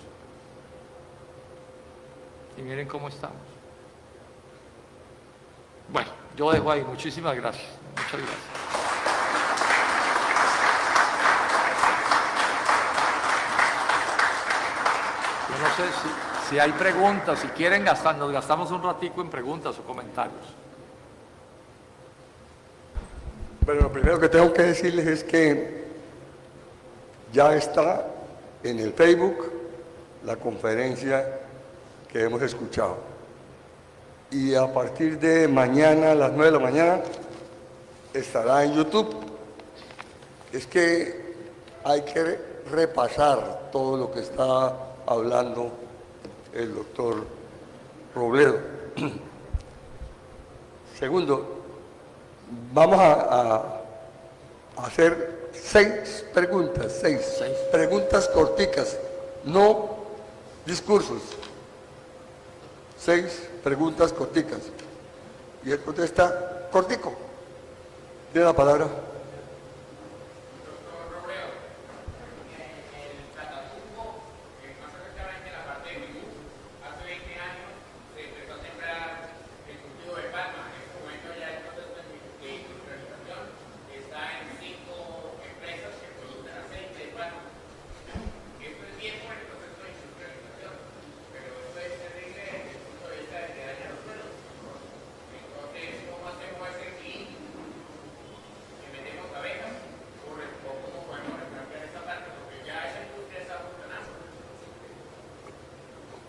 Y miren cómo estamos. Bueno, yo dejo ahí. Muchísimas gracias. Muchas gracias. Yo no sé si hay preguntas, si quieren gastar, nos gastamos un ratico en preguntas o comentarios. Bueno, lo primero que tengo que decirles es que ya está en el Facebook la conferencia que hemos escuchado. Y a partir de mañana a las 9 de la mañana estará en YouTube. Es que hay que repasar todo lo que está hablando el doctor Robledo. Segundo, vamos a hacer 6 preguntas, 6 preguntas corticas, no discursos. 6 preguntas corticas. Y él contesta cortico. Tiene la palabra.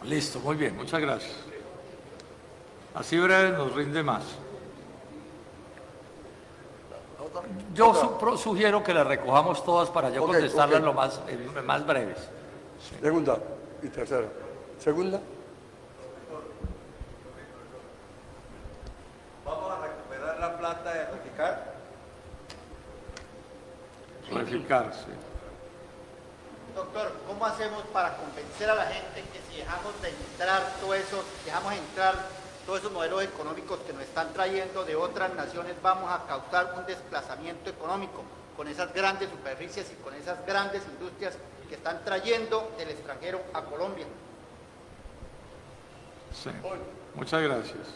Listo, muy bien, muchas gracias. Así breve nos rinde más. Yo sugiero que las recojamos todas para yo contestarlas lo más breves. Segunda y tercera. Segunda. ¿Vamos a recuperar la plata de Reficar? Reficar, sí. Doctor, ¿cómo hacemos para convencer a la gente que si dejamos de entrar todos esos modelos económicos que nos están trayendo de otras naciones, vamos a causar un desplazamiento económico con esas grandes superficies y con esas grandes industrias que están trayendo del extranjero a Colombia? Sí, muchas gracias.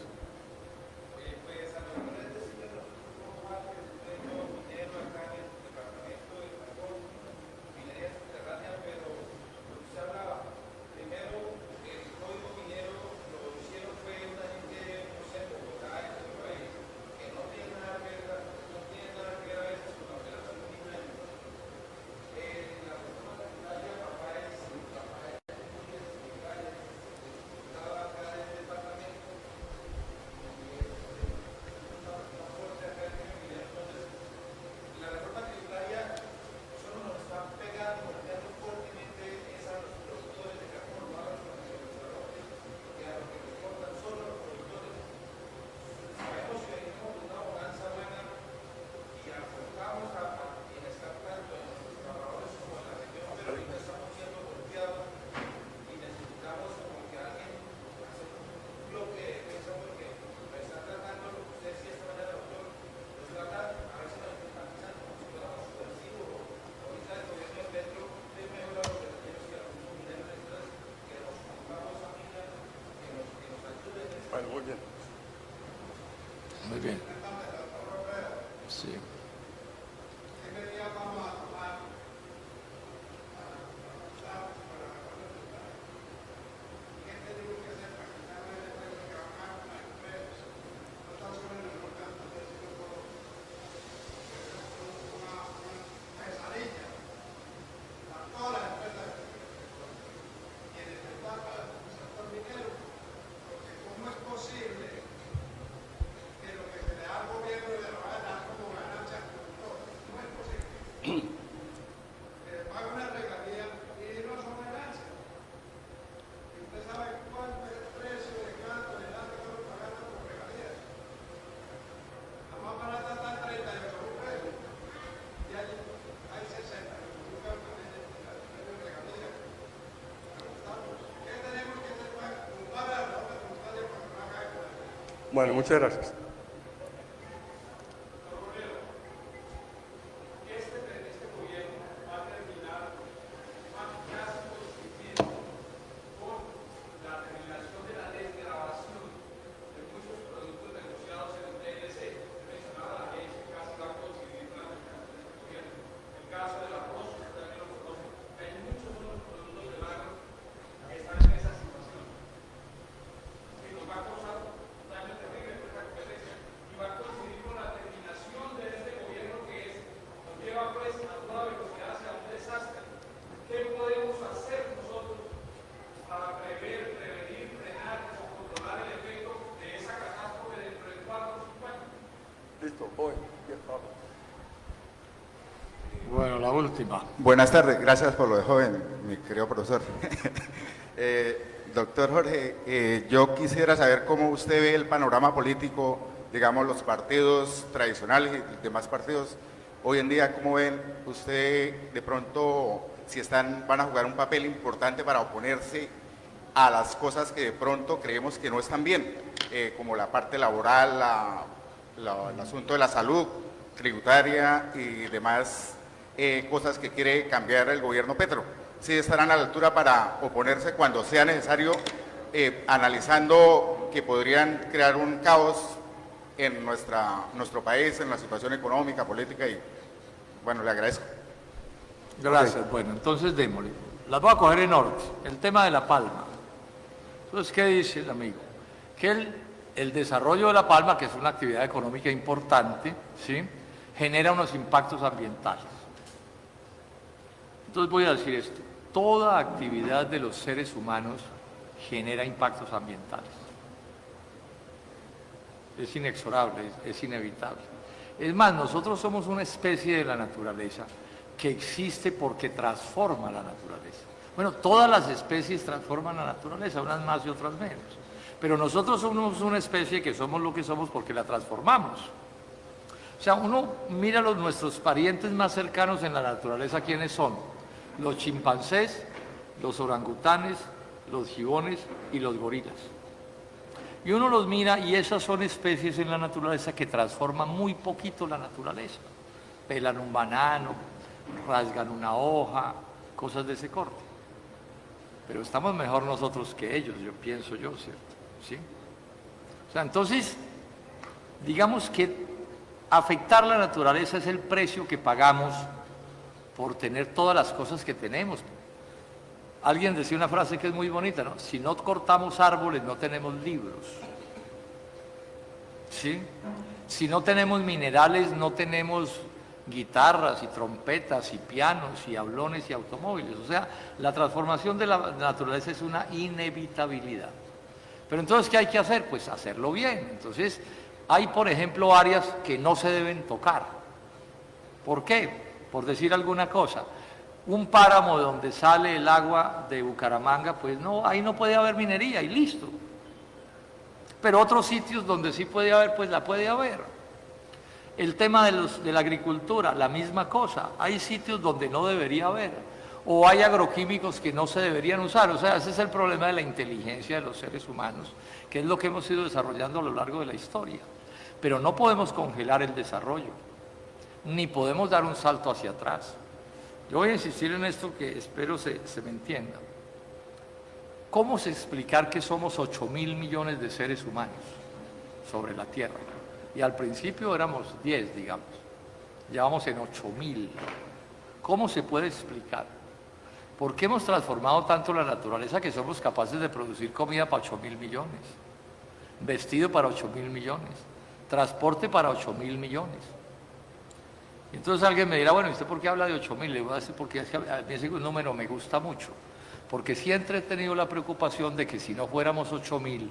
Bueno, muy bien. Muy bien. Sí. Bueno, muchas gracias. Bueno, la última. Buenas tardes, gracias por lo de joven, mi querido profesor. Doctor Jorge, yo quisiera saber cómo usted ve el panorama político, digamos, los partidos tradicionales y los demás partidos. Hoy en día, ¿cómo ven usted de pronto si van a jugar un papel importante para oponerse a las cosas que de pronto creemos que no están bien, como la parte laboral, el asunto de la salud, tributaria y demás cosas que quiere cambiar el gobierno Petro? ¿Sí estarán a la altura para oponerse cuando sea necesario, analizando que podrían crear un caos en nuestro país, en la situación económica, política? Y bueno, le agradezco. Gracias. Bueno, entonces démosle. Las voy a coger en orden. El tema de La Palma. Entonces, ¿qué dice el amigo? Que el desarrollo de La Palma, que es una actividad económica importante, ¿sí?, genera unos impactos ambientales. Entonces voy a decir esto. Toda actividad de los seres humanos genera impactos ambientales. Es inexorable, es inevitable. Es más, nosotros somos una especie de la naturaleza que existe porque transforma la naturaleza. Bueno, todas las especies transforman la naturaleza, unas más y otras menos. Pero nosotros somos una especie que somos lo que somos porque la transformamos. O sea, uno mira a nuestros parientes más cercanos en la naturaleza, ¿quiénes son? Los chimpancés, los orangutanes, los gibones y los gorilas. Y uno los mira y esas son especies en la naturaleza que transforman muy poquito la naturaleza. Pelan un banano, rasgan una hoja, cosas de ese corte. Pero estamos mejor nosotros que ellos, pienso yo, ¿cierto? ¿Sí? O sea, entonces, digamos que afectar la naturaleza es el precio que pagamos por tener todas las cosas que tenemos. Alguien decía una frase que es muy bonita, ¿no? Si no cortamos árboles, no tenemos libros. ¿Sí? Si no tenemos minerales, no tenemos guitarras y trompetas y pianos y hablones y automóviles. O sea, la transformación de la naturaleza es una inevitabilidad. Pero entonces, ¿qué hay que hacer? Pues hacerlo bien. Entonces, hay, por ejemplo, áreas que no se deben tocar. ¿Por qué? Por decir alguna cosa. Un páramo donde sale el agua de Bucaramanga, pues no, ahí no puede haber minería y listo. Pero otros sitios donde sí puede haber, pues la puede haber. El tema de la agricultura, la misma cosa. Hay sitios donde no debería haber. O hay agroquímicos que no se deberían usar. O sea, ese es el problema de la inteligencia de los seres humanos, que es lo que hemos ido desarrollando a lo largo de la historia. Pero no podemos congelar el desarrollo, ni podemos dar un salto hacia atrás. Yo voy a insistir en esto que espero se me entienda. ¿Cómo se explicar que somos 8.000 millones de seres humanos sobre la Tierra? Y al principio éramos 10, digamos. Ya vamos en 8.000. ¿Cómo se puede explicar? ¿Por qué hemos transformado tanto la naturaleza que somos capaces de producir comida para 8.000 millones? Vestido para 8.000 millones. Transporte para 8.000 millones. Entonces alguien me dirá, bueno, ¿y usted por qué habla de 8.000? Le voy a decir porque a mí ese número me gusta mucho. Porque siempre he tenido la preocupación de que si no fuéramos 8.000,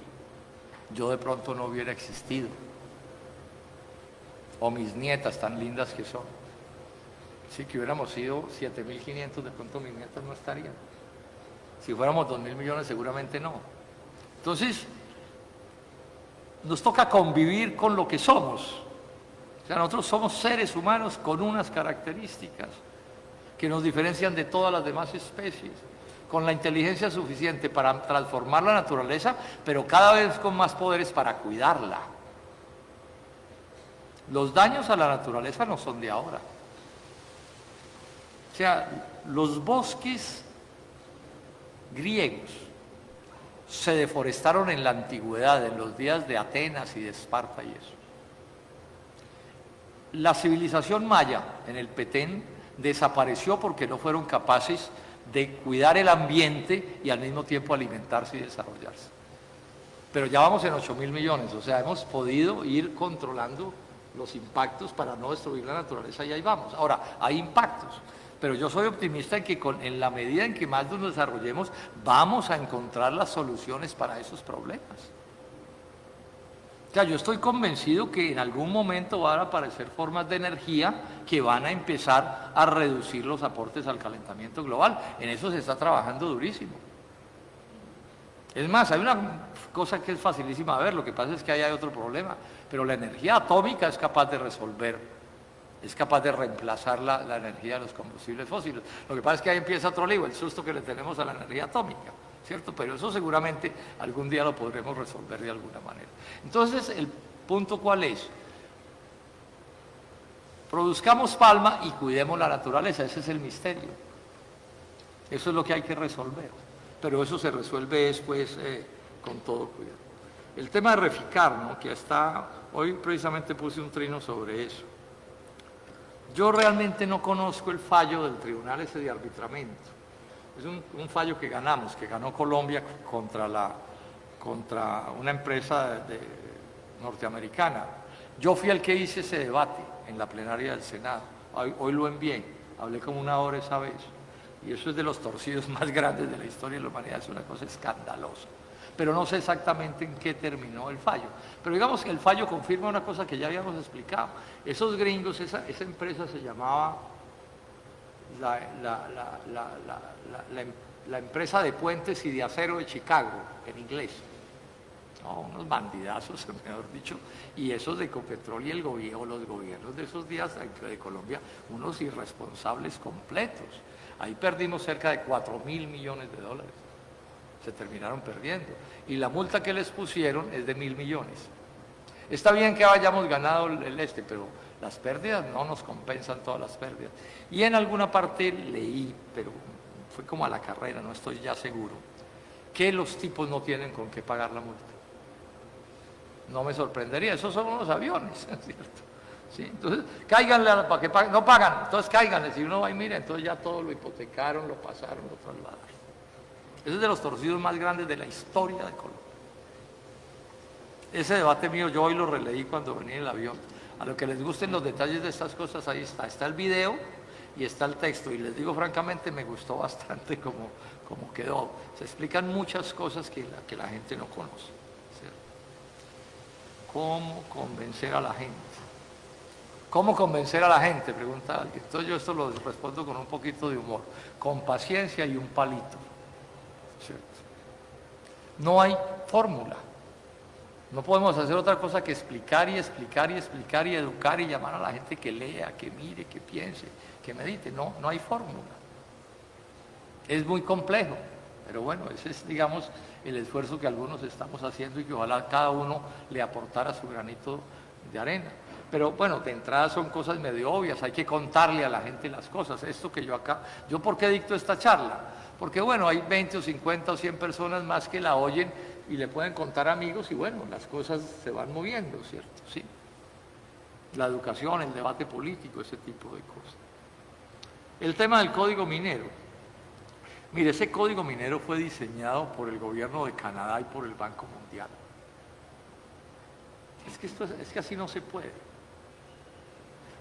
yo de pronto no hubiera existido. O mis nietas tan lindas que son. Si que hubiéramos sido 7.500, de pronto mis nietas no estarían. Si fuéramos 2.000 millones, seguramente no. Entonces, nos toca convivir con lo que somos. O sea, nosotros somos seres humanos con unas características que nos diferencian de todas las demás especies, con la inteligencia suficiente para transformar la naturaleza, pero cada vez con más poderes para cuidarla. Los daños a la naturaleza no son de ahora. O sea, los bosques griegos se deforestaron en la antigüedad, en los días de Atenas y de Esparta y eso. La civilización maya en el Petén desapareció porque no fueron capaces de cuidar el ambiente y al mismo tiempo alimentarse y desarrollarse. Pero ya vamos en 8.000 millones, o sea, hemos podido ir controlando los impactos para no destruir la naturaleza y ahí vamos. Ahora, hay impactos, pero yo soy optimista en que en la medida en que más nos desarrollemos, vamos a encontrar las soluciones para esos problemas. O sea, yo estoy convencido que en algún momento van a aparecer formas de energía que van a empezar a reducir los aportes al calentamiento global. En eso se está trabajando durísimo. Es más, hay una cosa que es facilísima de ver, lo que pasa es que ahí hay otro problema, pero la energía atómica es capaz de resolver, es capaz de reemplazar la energía de los combustibles fósiles. Lo que pasa es que ahí empieza otro lío, el susto que le tenemos a la energía atómica, ¿cierto? Pero eso seguramente algún día lo podremos resolver de alguna manera. Entonces, el punto ¿cuál es? Produzcamos palma y cuidemos la naturaleza, ese es el misterio. Eso es lo que hay que resolver, pero eso se resuelve después con todo cuidado. El tema de Reficar, ¿no? Que está, hoy precisamente puse un trino sobre eso. Yo realmente no conozco el fallo del tribunal ese de arbitramiento. Es un fallo que ganamos, que ganó Colombia contra una empresa norteamericana. Yo fui el que hice ese debate en la plenaria del Senado. Hoy lo envié, hablé como 1 hora esa vez. Y eso es de los torcidos más grandes de la historia de la humanidad, es una cosa escandalosa. Pero no sé exactamente en qué terminó el fallo. Pero digamos que el fallo confirma una cosa que ya habíamos explicado. Esos gringos, esa empresa se llamaba la empresa de puentes y de acero de Chicago, en inglés. No, unos bandidazos, mejor dicho, y esos de Ecopetrol y los gobiernos de esos días de Colombia, unos irresponsables completos. Ahí perdimos cerca de 4.000 millones de dólares. Se terminaron perdiendo. Y la multa que les pusieron es de 1.000 millones. Está bien que hayamos ganado pero las pérdidas no nos compensan todas las pérdidas. Y en alguna parte leí, pero fue como a la carrera, no estoy ya seguro, que los tipos no tienen con qué pagar la multa. No me sorprendería, esos son unos aviones, ¿cierto? ¿Sí? Entonces, cáiganle para que paguen, no pagan, entonces cáiganle, si uno va y mira, entonces ya todo lo hipotecaron, lo pasaron, lo trasladaron. Ese es de los torcidos más grandes de la historia de Colombia. Ese debate mío, yo hoy lo releí cuando venía en el avión. A lo que les gusten los detalles de estas cosas, ahí está el video y está el texto, y les digo francamente, me gustó bastante como quedó. Se explican muchas cosas que la gente no conoce, ¿cierto? ¿Cómo convencer a la gente? ¿Cómo convencer a la gente? Pregunta alguien. Entonces yo esto lo respondo con un poquito de humor, con paciencia y un palito, ¿cierto? No hay fórmula. No podemos hacer otra cosa que explicar y explicar y explicar y educar y llamar a la gente que lea, que mire, que piense, que medite. No hay fórmula. Es muy complejo, pero bueno, ese es, digamos, el esfuerzo que algunos estamos haciendo y que ojalá cada uno le aportara su granito de arena. Pero bueno, de entrada son cosas medio obvias, hay que contarle a la gente las cosas. Esto que yo ¿por qué dicto esta charla? Porque bueno, hay 20 o 50 o 100 personas más que la oyen y le pueden contar amigos y bueno, las cosas se van moviendo, ¿cierto? Sí. La educación, el debate político, ese tipo de cosas. El tema del código minero. Mire, ese código minero fue diseñado por el gobierno de Canadá y por el Banco Mundial. Es que así no se puede.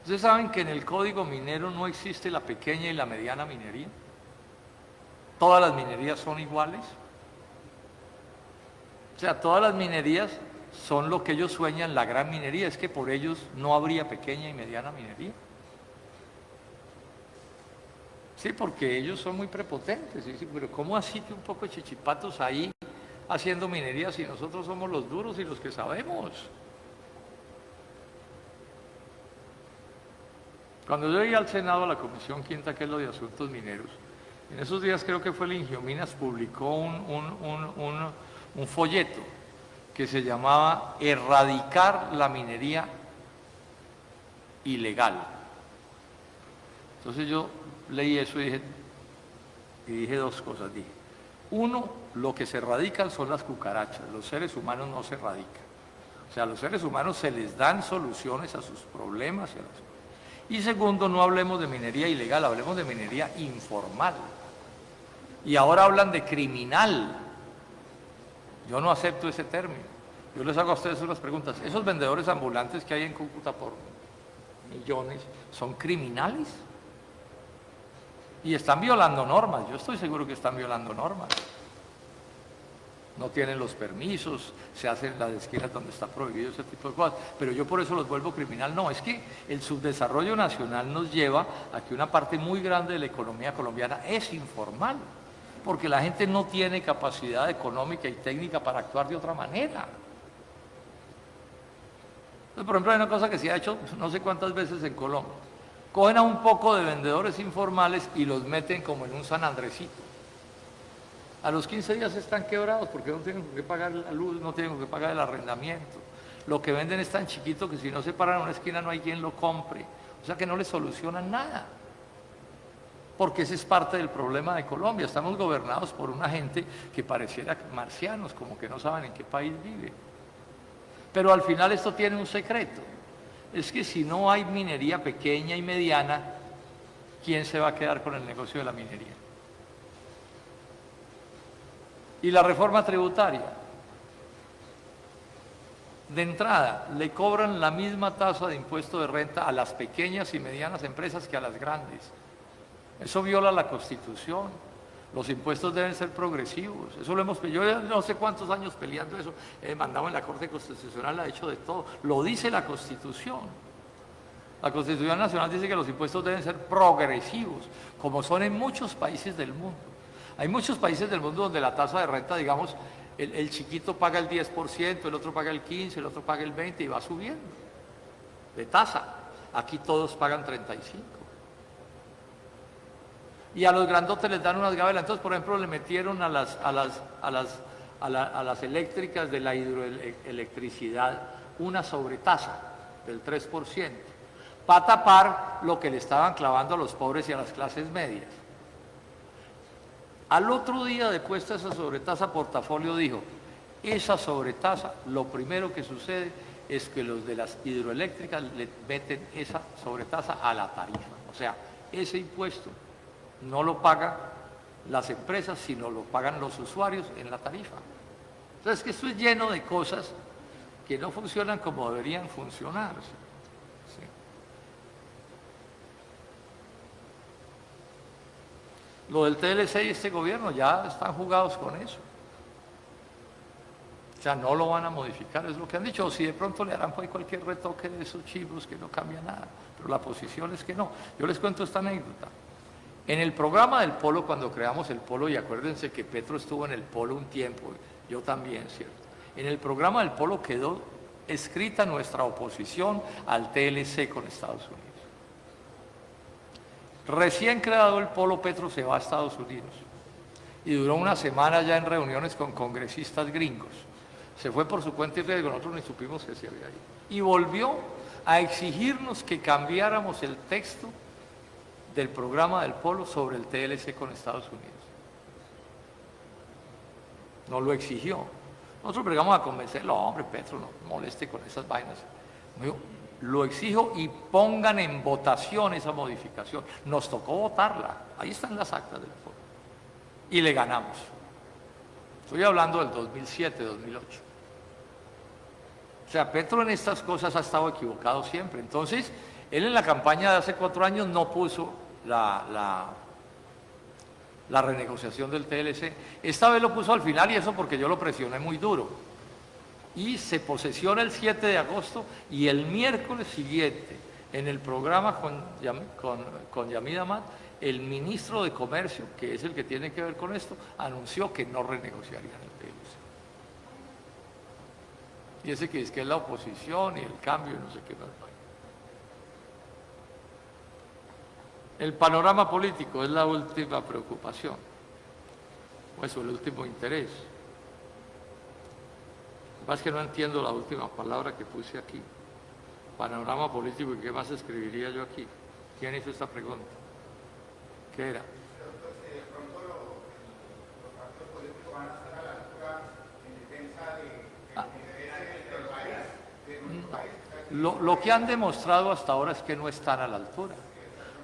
Ustedes saben que en el código minero no existe la pequeña y la mediana minería. Todas las minerías son iguales. O sea, todas las minerías son lo que ellos sueñan, la gran minería. Es que por ellos no habría pequeña y mediana minería. Sí, porque ellos son muy prepotentes. ¿Sí? Pero ¿cómo así que un poco de chichipatos ahí haciendo minería si nosotros somos los duros y los que sabemos? Cuando yo llegué al Senado, a la Comisión Quinta, que es lo de Asuntos Mineros, en esos días creo que fue el Ingiominas, publicó un folleto que se llamaba Erradicar la minería ilegal. Entonces yo leí eso y dije dos cosas. Dije, uno, lo que se erradican son las cucarachas, los seres humanos no se erradican. O sea, a los seres humanos se les dan soluciones a sus problemas. Y segundo, no hablemos de minería ilegal, hablemos de minería informal. Y ahora hablan de criminal. Yo no acepto ese término. Yo les hago a ustedes unas preguntas. ¿Esos vendedores ambulantes que hay en Cúcuta por millones son criminales? Y están violando normas. Yo estoy seguro que están violando normas. no tienen los permisos, se hacen en las esquinas donde está prohibido ese tipo de cosas. Pero yo por eso los vuelvo criminal. No, es que el subdesarrollo nacional nos lleva a que una parte muy grande de la economía colombiana es informal, porque la gente no tiene capacidad económica y técnica para actuar de otra manera. Entonces, por ejemplo, hay una cosa que se ha hecho no sé cuántas veces en Colombia. Cogen a un poco de vendedores informales y los meten como en un San Andresito. A los 15 días están quebrados porque no tienen que pagar la luz, no tienen que pagar el arrendamiento. Lo que venden es tan chiquito que si no se paran en una esquina no hay quien lo compre. O sea que no les solucionan nada. Porque ese es parte del problema de Colombia. Estamos gobernados por una gente que pareciera marcianos, como que no saben en qué país vive. Pero al final esto tiene un secreto. Es que si no hay minería pequeña y mediana, ¿quién se va a quedar con el negocio de la minería? Y la reforma tributaria. De entrada, le cobran la misma tasa de impuesto de renta a las pequeñas y medianas empresas que a las grandes. Eso viola la Constitución. Los impuestos deben ser progresivos. Eso lo hemos peleado. Yo no sé cuántos años peleando eso. Mandamos en la Corte Constitucional, ha hecho de todo. Lo dice la Constitución. La Constitución Nacional dice que los impuestos deben ser progresivos, como son en muchos países del mundo. Hay muchos países del mundo donde la tasa de renta, digamos, el chiquito paga el 10%, el otro paga el 15%, el otro paga el 20% y va subiendo de tasa. Aquí todos pagan 35%. Y a los grandotes les dan unas gabelas. Entonces, por ejemplo, le metieron a las eléctricas de la hidroelectricidad una sobretasa del 3%, para tapar lo que le estaban clavando a los pobres y a las clases medias. Al otro día de puesta esa sobretasa, Portafolio dijo, esa sobretasa, lo primero que sucede es que los de las hidroeléctricas le meten esa sobretasa a la tarifa. O sea, ese impuesto no lo pagan las empresas, sino lo pagan los usuarios en la tarifa. Entonces, que esto es lleno de cosas que no funcionan como deberían funcionar. ¿Sí? Lo del TLC y este gobierno ya están jugados con eso. O sea, no lo van a modificar, es lo que han dicho. O si de pronto le harán pues cualquier retoque de esos chivos que no cambia nada. Pero la posición es que no. Yo les cuento esta anécdota. En el programa del Polo, cuando creamos el Polo, y acuérdense que Petro estuvo en el Polo un tiempo, yo también, ¿cierto? En el programa del Polo quedó escrita nuestra oposición al TLC con Estados Unidos. Recién creado el Polo, Petro se va a Estados Unidos y duró una semana ya en reuniones con congresistas gringos. Se fue por su cuenta y riesgo, nosotros ni supimos que se había ido. Y volvió a exigirnos que cambiáramos el texto del programa del Polo sobre el TLC con Estados Unidos. No lo exigió. Nosotros llegamos a convencerlo, hombre, Petro, no moleste con esas vainas. Me dijo, lo exijo y pongan en votación esa modificación. Nos tocó votarla, ahí están las actas del Polo. Y le ganamos. Estoy hablando del 2007, 2008. O sea, Petro en estas cosas ha estado equivocado siempre. Entonces, él en la campaña de hace 4 años no puso la renegociación del TLC. Esta vez lo puso al final y eso porque yo lo presioné muy duro. Y se posesiona el 7 de agosto y el miércoles siguiente, en el programa con Yamid Amad, el ministro de Comercio, que es el que tiene que ver con esto, anunció que no renegociarían el TLC. Y ese que es la oposición y el cambio y no sé qué más. El panorama político es la última preocupación, o eso, el último interés. Lo que pasa es que no entiendo la última palabra que puse aquí. Panorama político, ¿y qué más escribiría yo aquí? ¿Quién hizo esta pregunta? ¿Qué era? Lo que han demostrado hasta ahora es que no están a la altura.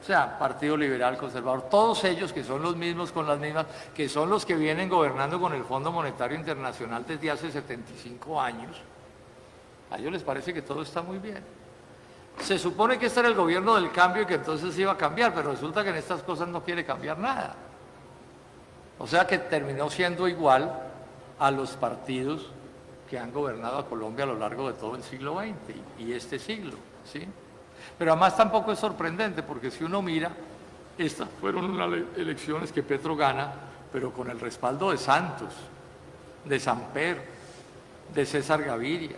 O sea, Partido Liberal, Conservador, todos ellos que son los mismos con las mismas, que son los que vienen gobernando con el Fondo Monetario Internacional desde hace 75 años, a ellos les parece que todo está muy bien. Se supone que este era el gobierno del cambio y que entonces iba a cambiar, pero resulta que en estas cosas no quiere cambiar nada. O sea que terminó siendo igual a los partidos que han gobernado a Colombia a lo largo de todo el siglo XX y este siglo, ¿sí? Pero además tampoco es sorprendente, porque si uno mira, estas fueron unas elecciones que Petro gana, pero con el respaldo de Santos, de Samper, de César Gaviria,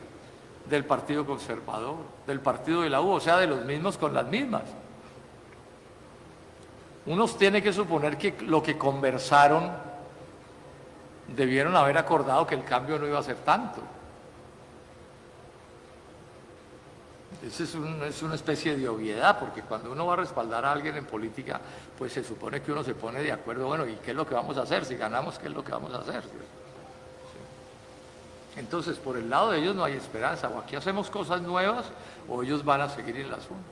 del Partido Conservador, del Partido de la U, o sea, de los mismos con las mismas. Uno tiene que suponer que lo que conversaron debieron haber acordado que el cambio no iba a ser tanto. Eso es una especie de obviedad, porque cuando uno va a respaldar a alguien en política, pues se supone que uno se pone de acuerdo, bueno, ¿y qué es lo que vamos a hacer? Si ganamos, ¿qué es lo que vamos a hacer? ¿Sí? Entonces, por el lado de ellos no hay esperanza, o aquí hacemos cosas nuevas, o ellos van a seguir el asunto.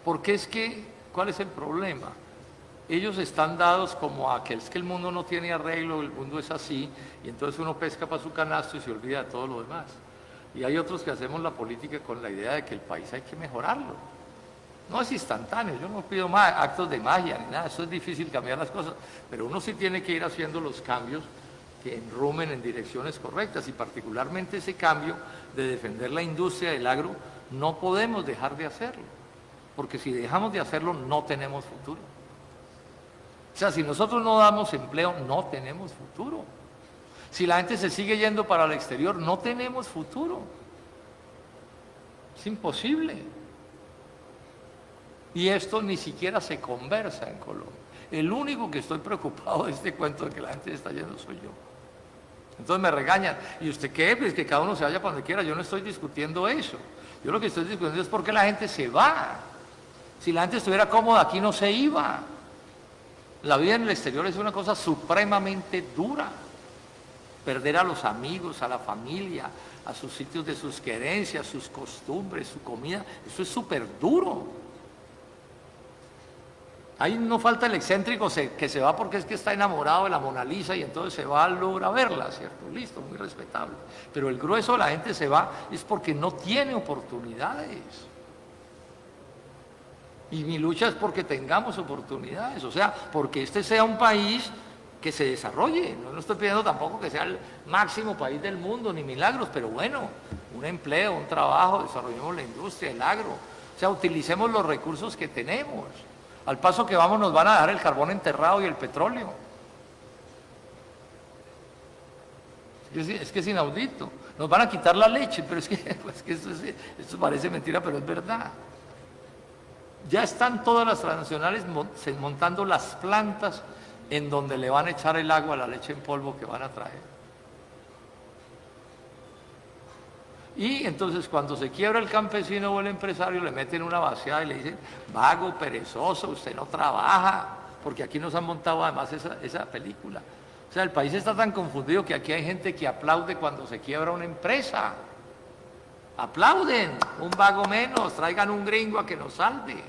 Porque es que, ¿cuál es el problema? Ellos están dados como a que es que el mundo no tiene arreglo, el mundo es así, y entonces uno pesca para su canasto y se olvida de todo lo demás. Y hay otros que hacemos la política con la idea de que el país hay que mejorarlo. No es instantáneo, yo no pido actos de magia ni nada, eso es difícil cambiar las cosas, pero uno sí tiene que ir haciendo los cambios que enrumen en direcciones correctas, y particularmente ese cambio de defender la industria del agro, no podemos dejar de hacerlo, porque si dejamos de hacerlo no tenemos futuro. O sea, si nosotros no damos empleo, no tenemos futuro. Si la gente se sigue yendo para el exterior, no tenemos futuro. Es imposible. Y esto ni siquiera se conversa en Colombia. El único que estoy preocupado de este cuento de que la gente se está yendo soy yo. Entonces me regañan. ¿Y usted qué? Pues que cada uno se vaya para donde quiera. Yo no estoy discutiendo eso. Yo lo que estoy discutiendo es por qué la gente se va. Si la gente estuviera cómoda, aquí no se iba. La vida en el exterior es una cosa supremamente dura. Perder a los amigos, a la familia, a sus sitios de sus querencias, sus costumbres, su comida, eso es súper duro. Ahí no falta el excéntrico que se va porque es que está enamorado de la Mona Lisa y entonces se va al Louvre a verla, ¿cierto? Listo, muy respetable. Pero el grueso de la gente se va es porque no tiene oportunidades. Y mi lucha es porque tengamos oportunidades, o sea, porque este sea un país que se desarrolle. No estoy pidiendo tampoco que sea el máximo país del mundo, ni milagros, pero bueno, un empleo, un trabajo, desarrollemos la industria, el agro. O sea, utilicemos los recursos que tenemos. Al paso que vamos nos van a dar el carbón enterrado y el petróleo. Es que es inaudito. Nos van a quitar la leche, pero es que esto parece mentira, pero es verdad. Ya están todas las transnacionales montando las plantas en donde le van a echar el agua a la leche en polvo que van a traer. Y entonces cuando se quiebra el campesino o el empresario, le meten una vaciada y le dicen, vago, perezoso, usted no trabaja, porque aquí nos han montado además esa película. O sea, el país está tan confundido que aquí hay gente que aplaude cuando se quiebra una empresa. Aplauden, un vago menos, traigan un gringo a que nos salve.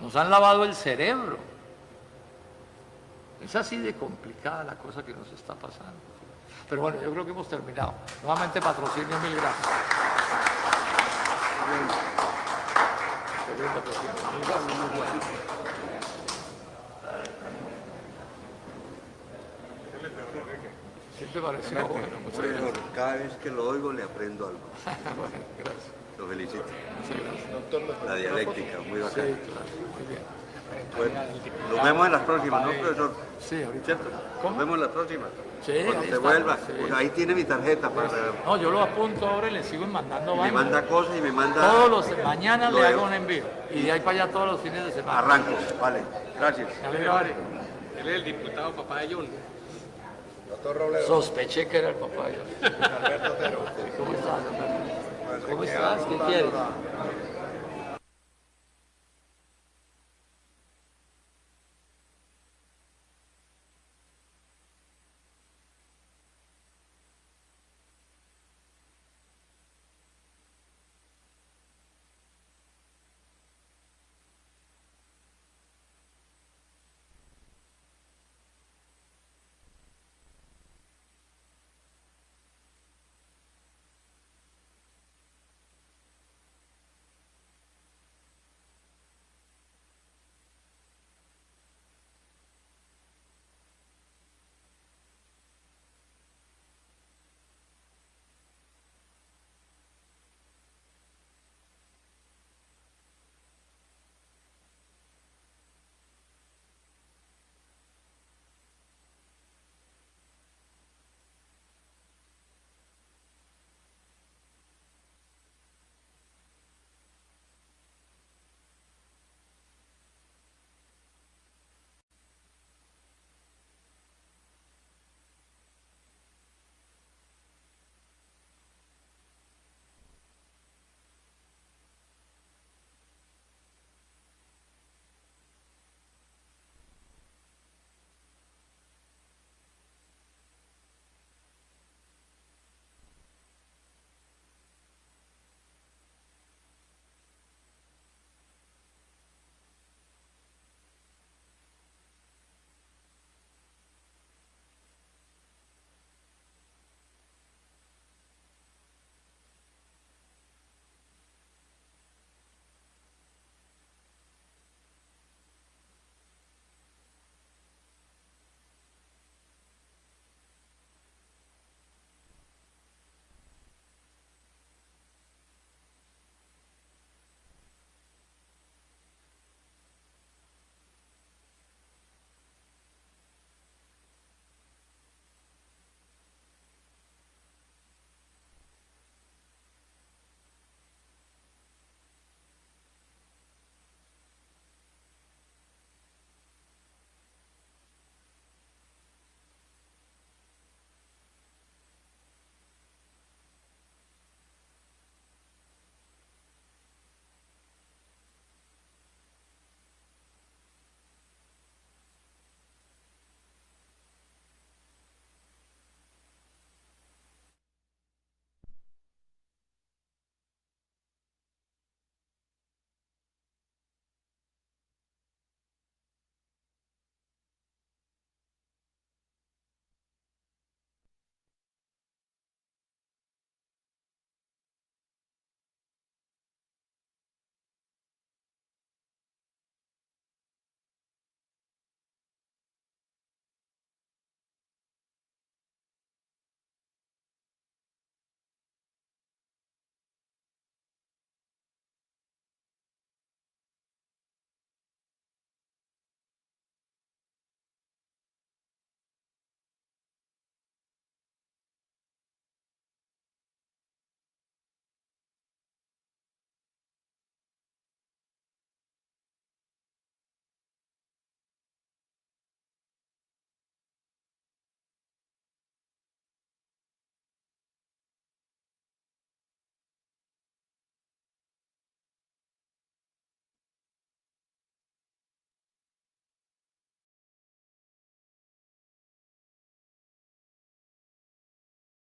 Nos han lavado el cerebro. Es así de complicada la cosa que nos está pasando. Pero bueno, yo creo que hemos terminado. Nuevamente patrocinio, mil gracias. ¿Qué te pareció? Bueno, muchas gracias. Cada vez que lo oigo le aprendo algo. Bueno, gracias. Lo felicito. Muchas gracias. La dialéctica, muy bacana. Sí, claro, muy bien. Bueno, nos vemos en las próximas, ¿no, profesor? Sí, ahorita. ¿Cierto? Nos vemos en las próximas. Sí, Cuando ahí se está, vuelva. sí. Pues ahí tiene mi tarjeta para... No, yo lo apunto ahora y le sigo mandando Me vainas. manda cosas y me manda... Mañana le hago un envío. Y de ahí para allá todos los fines de semana. Arranco, vale. Gracias. Me alegra, vale. Él es el diputado papá de John. Sospeché que era el papá de John. ¿Cómo estás, Alberto? ¿Cómo estás? ¿Qué quieres?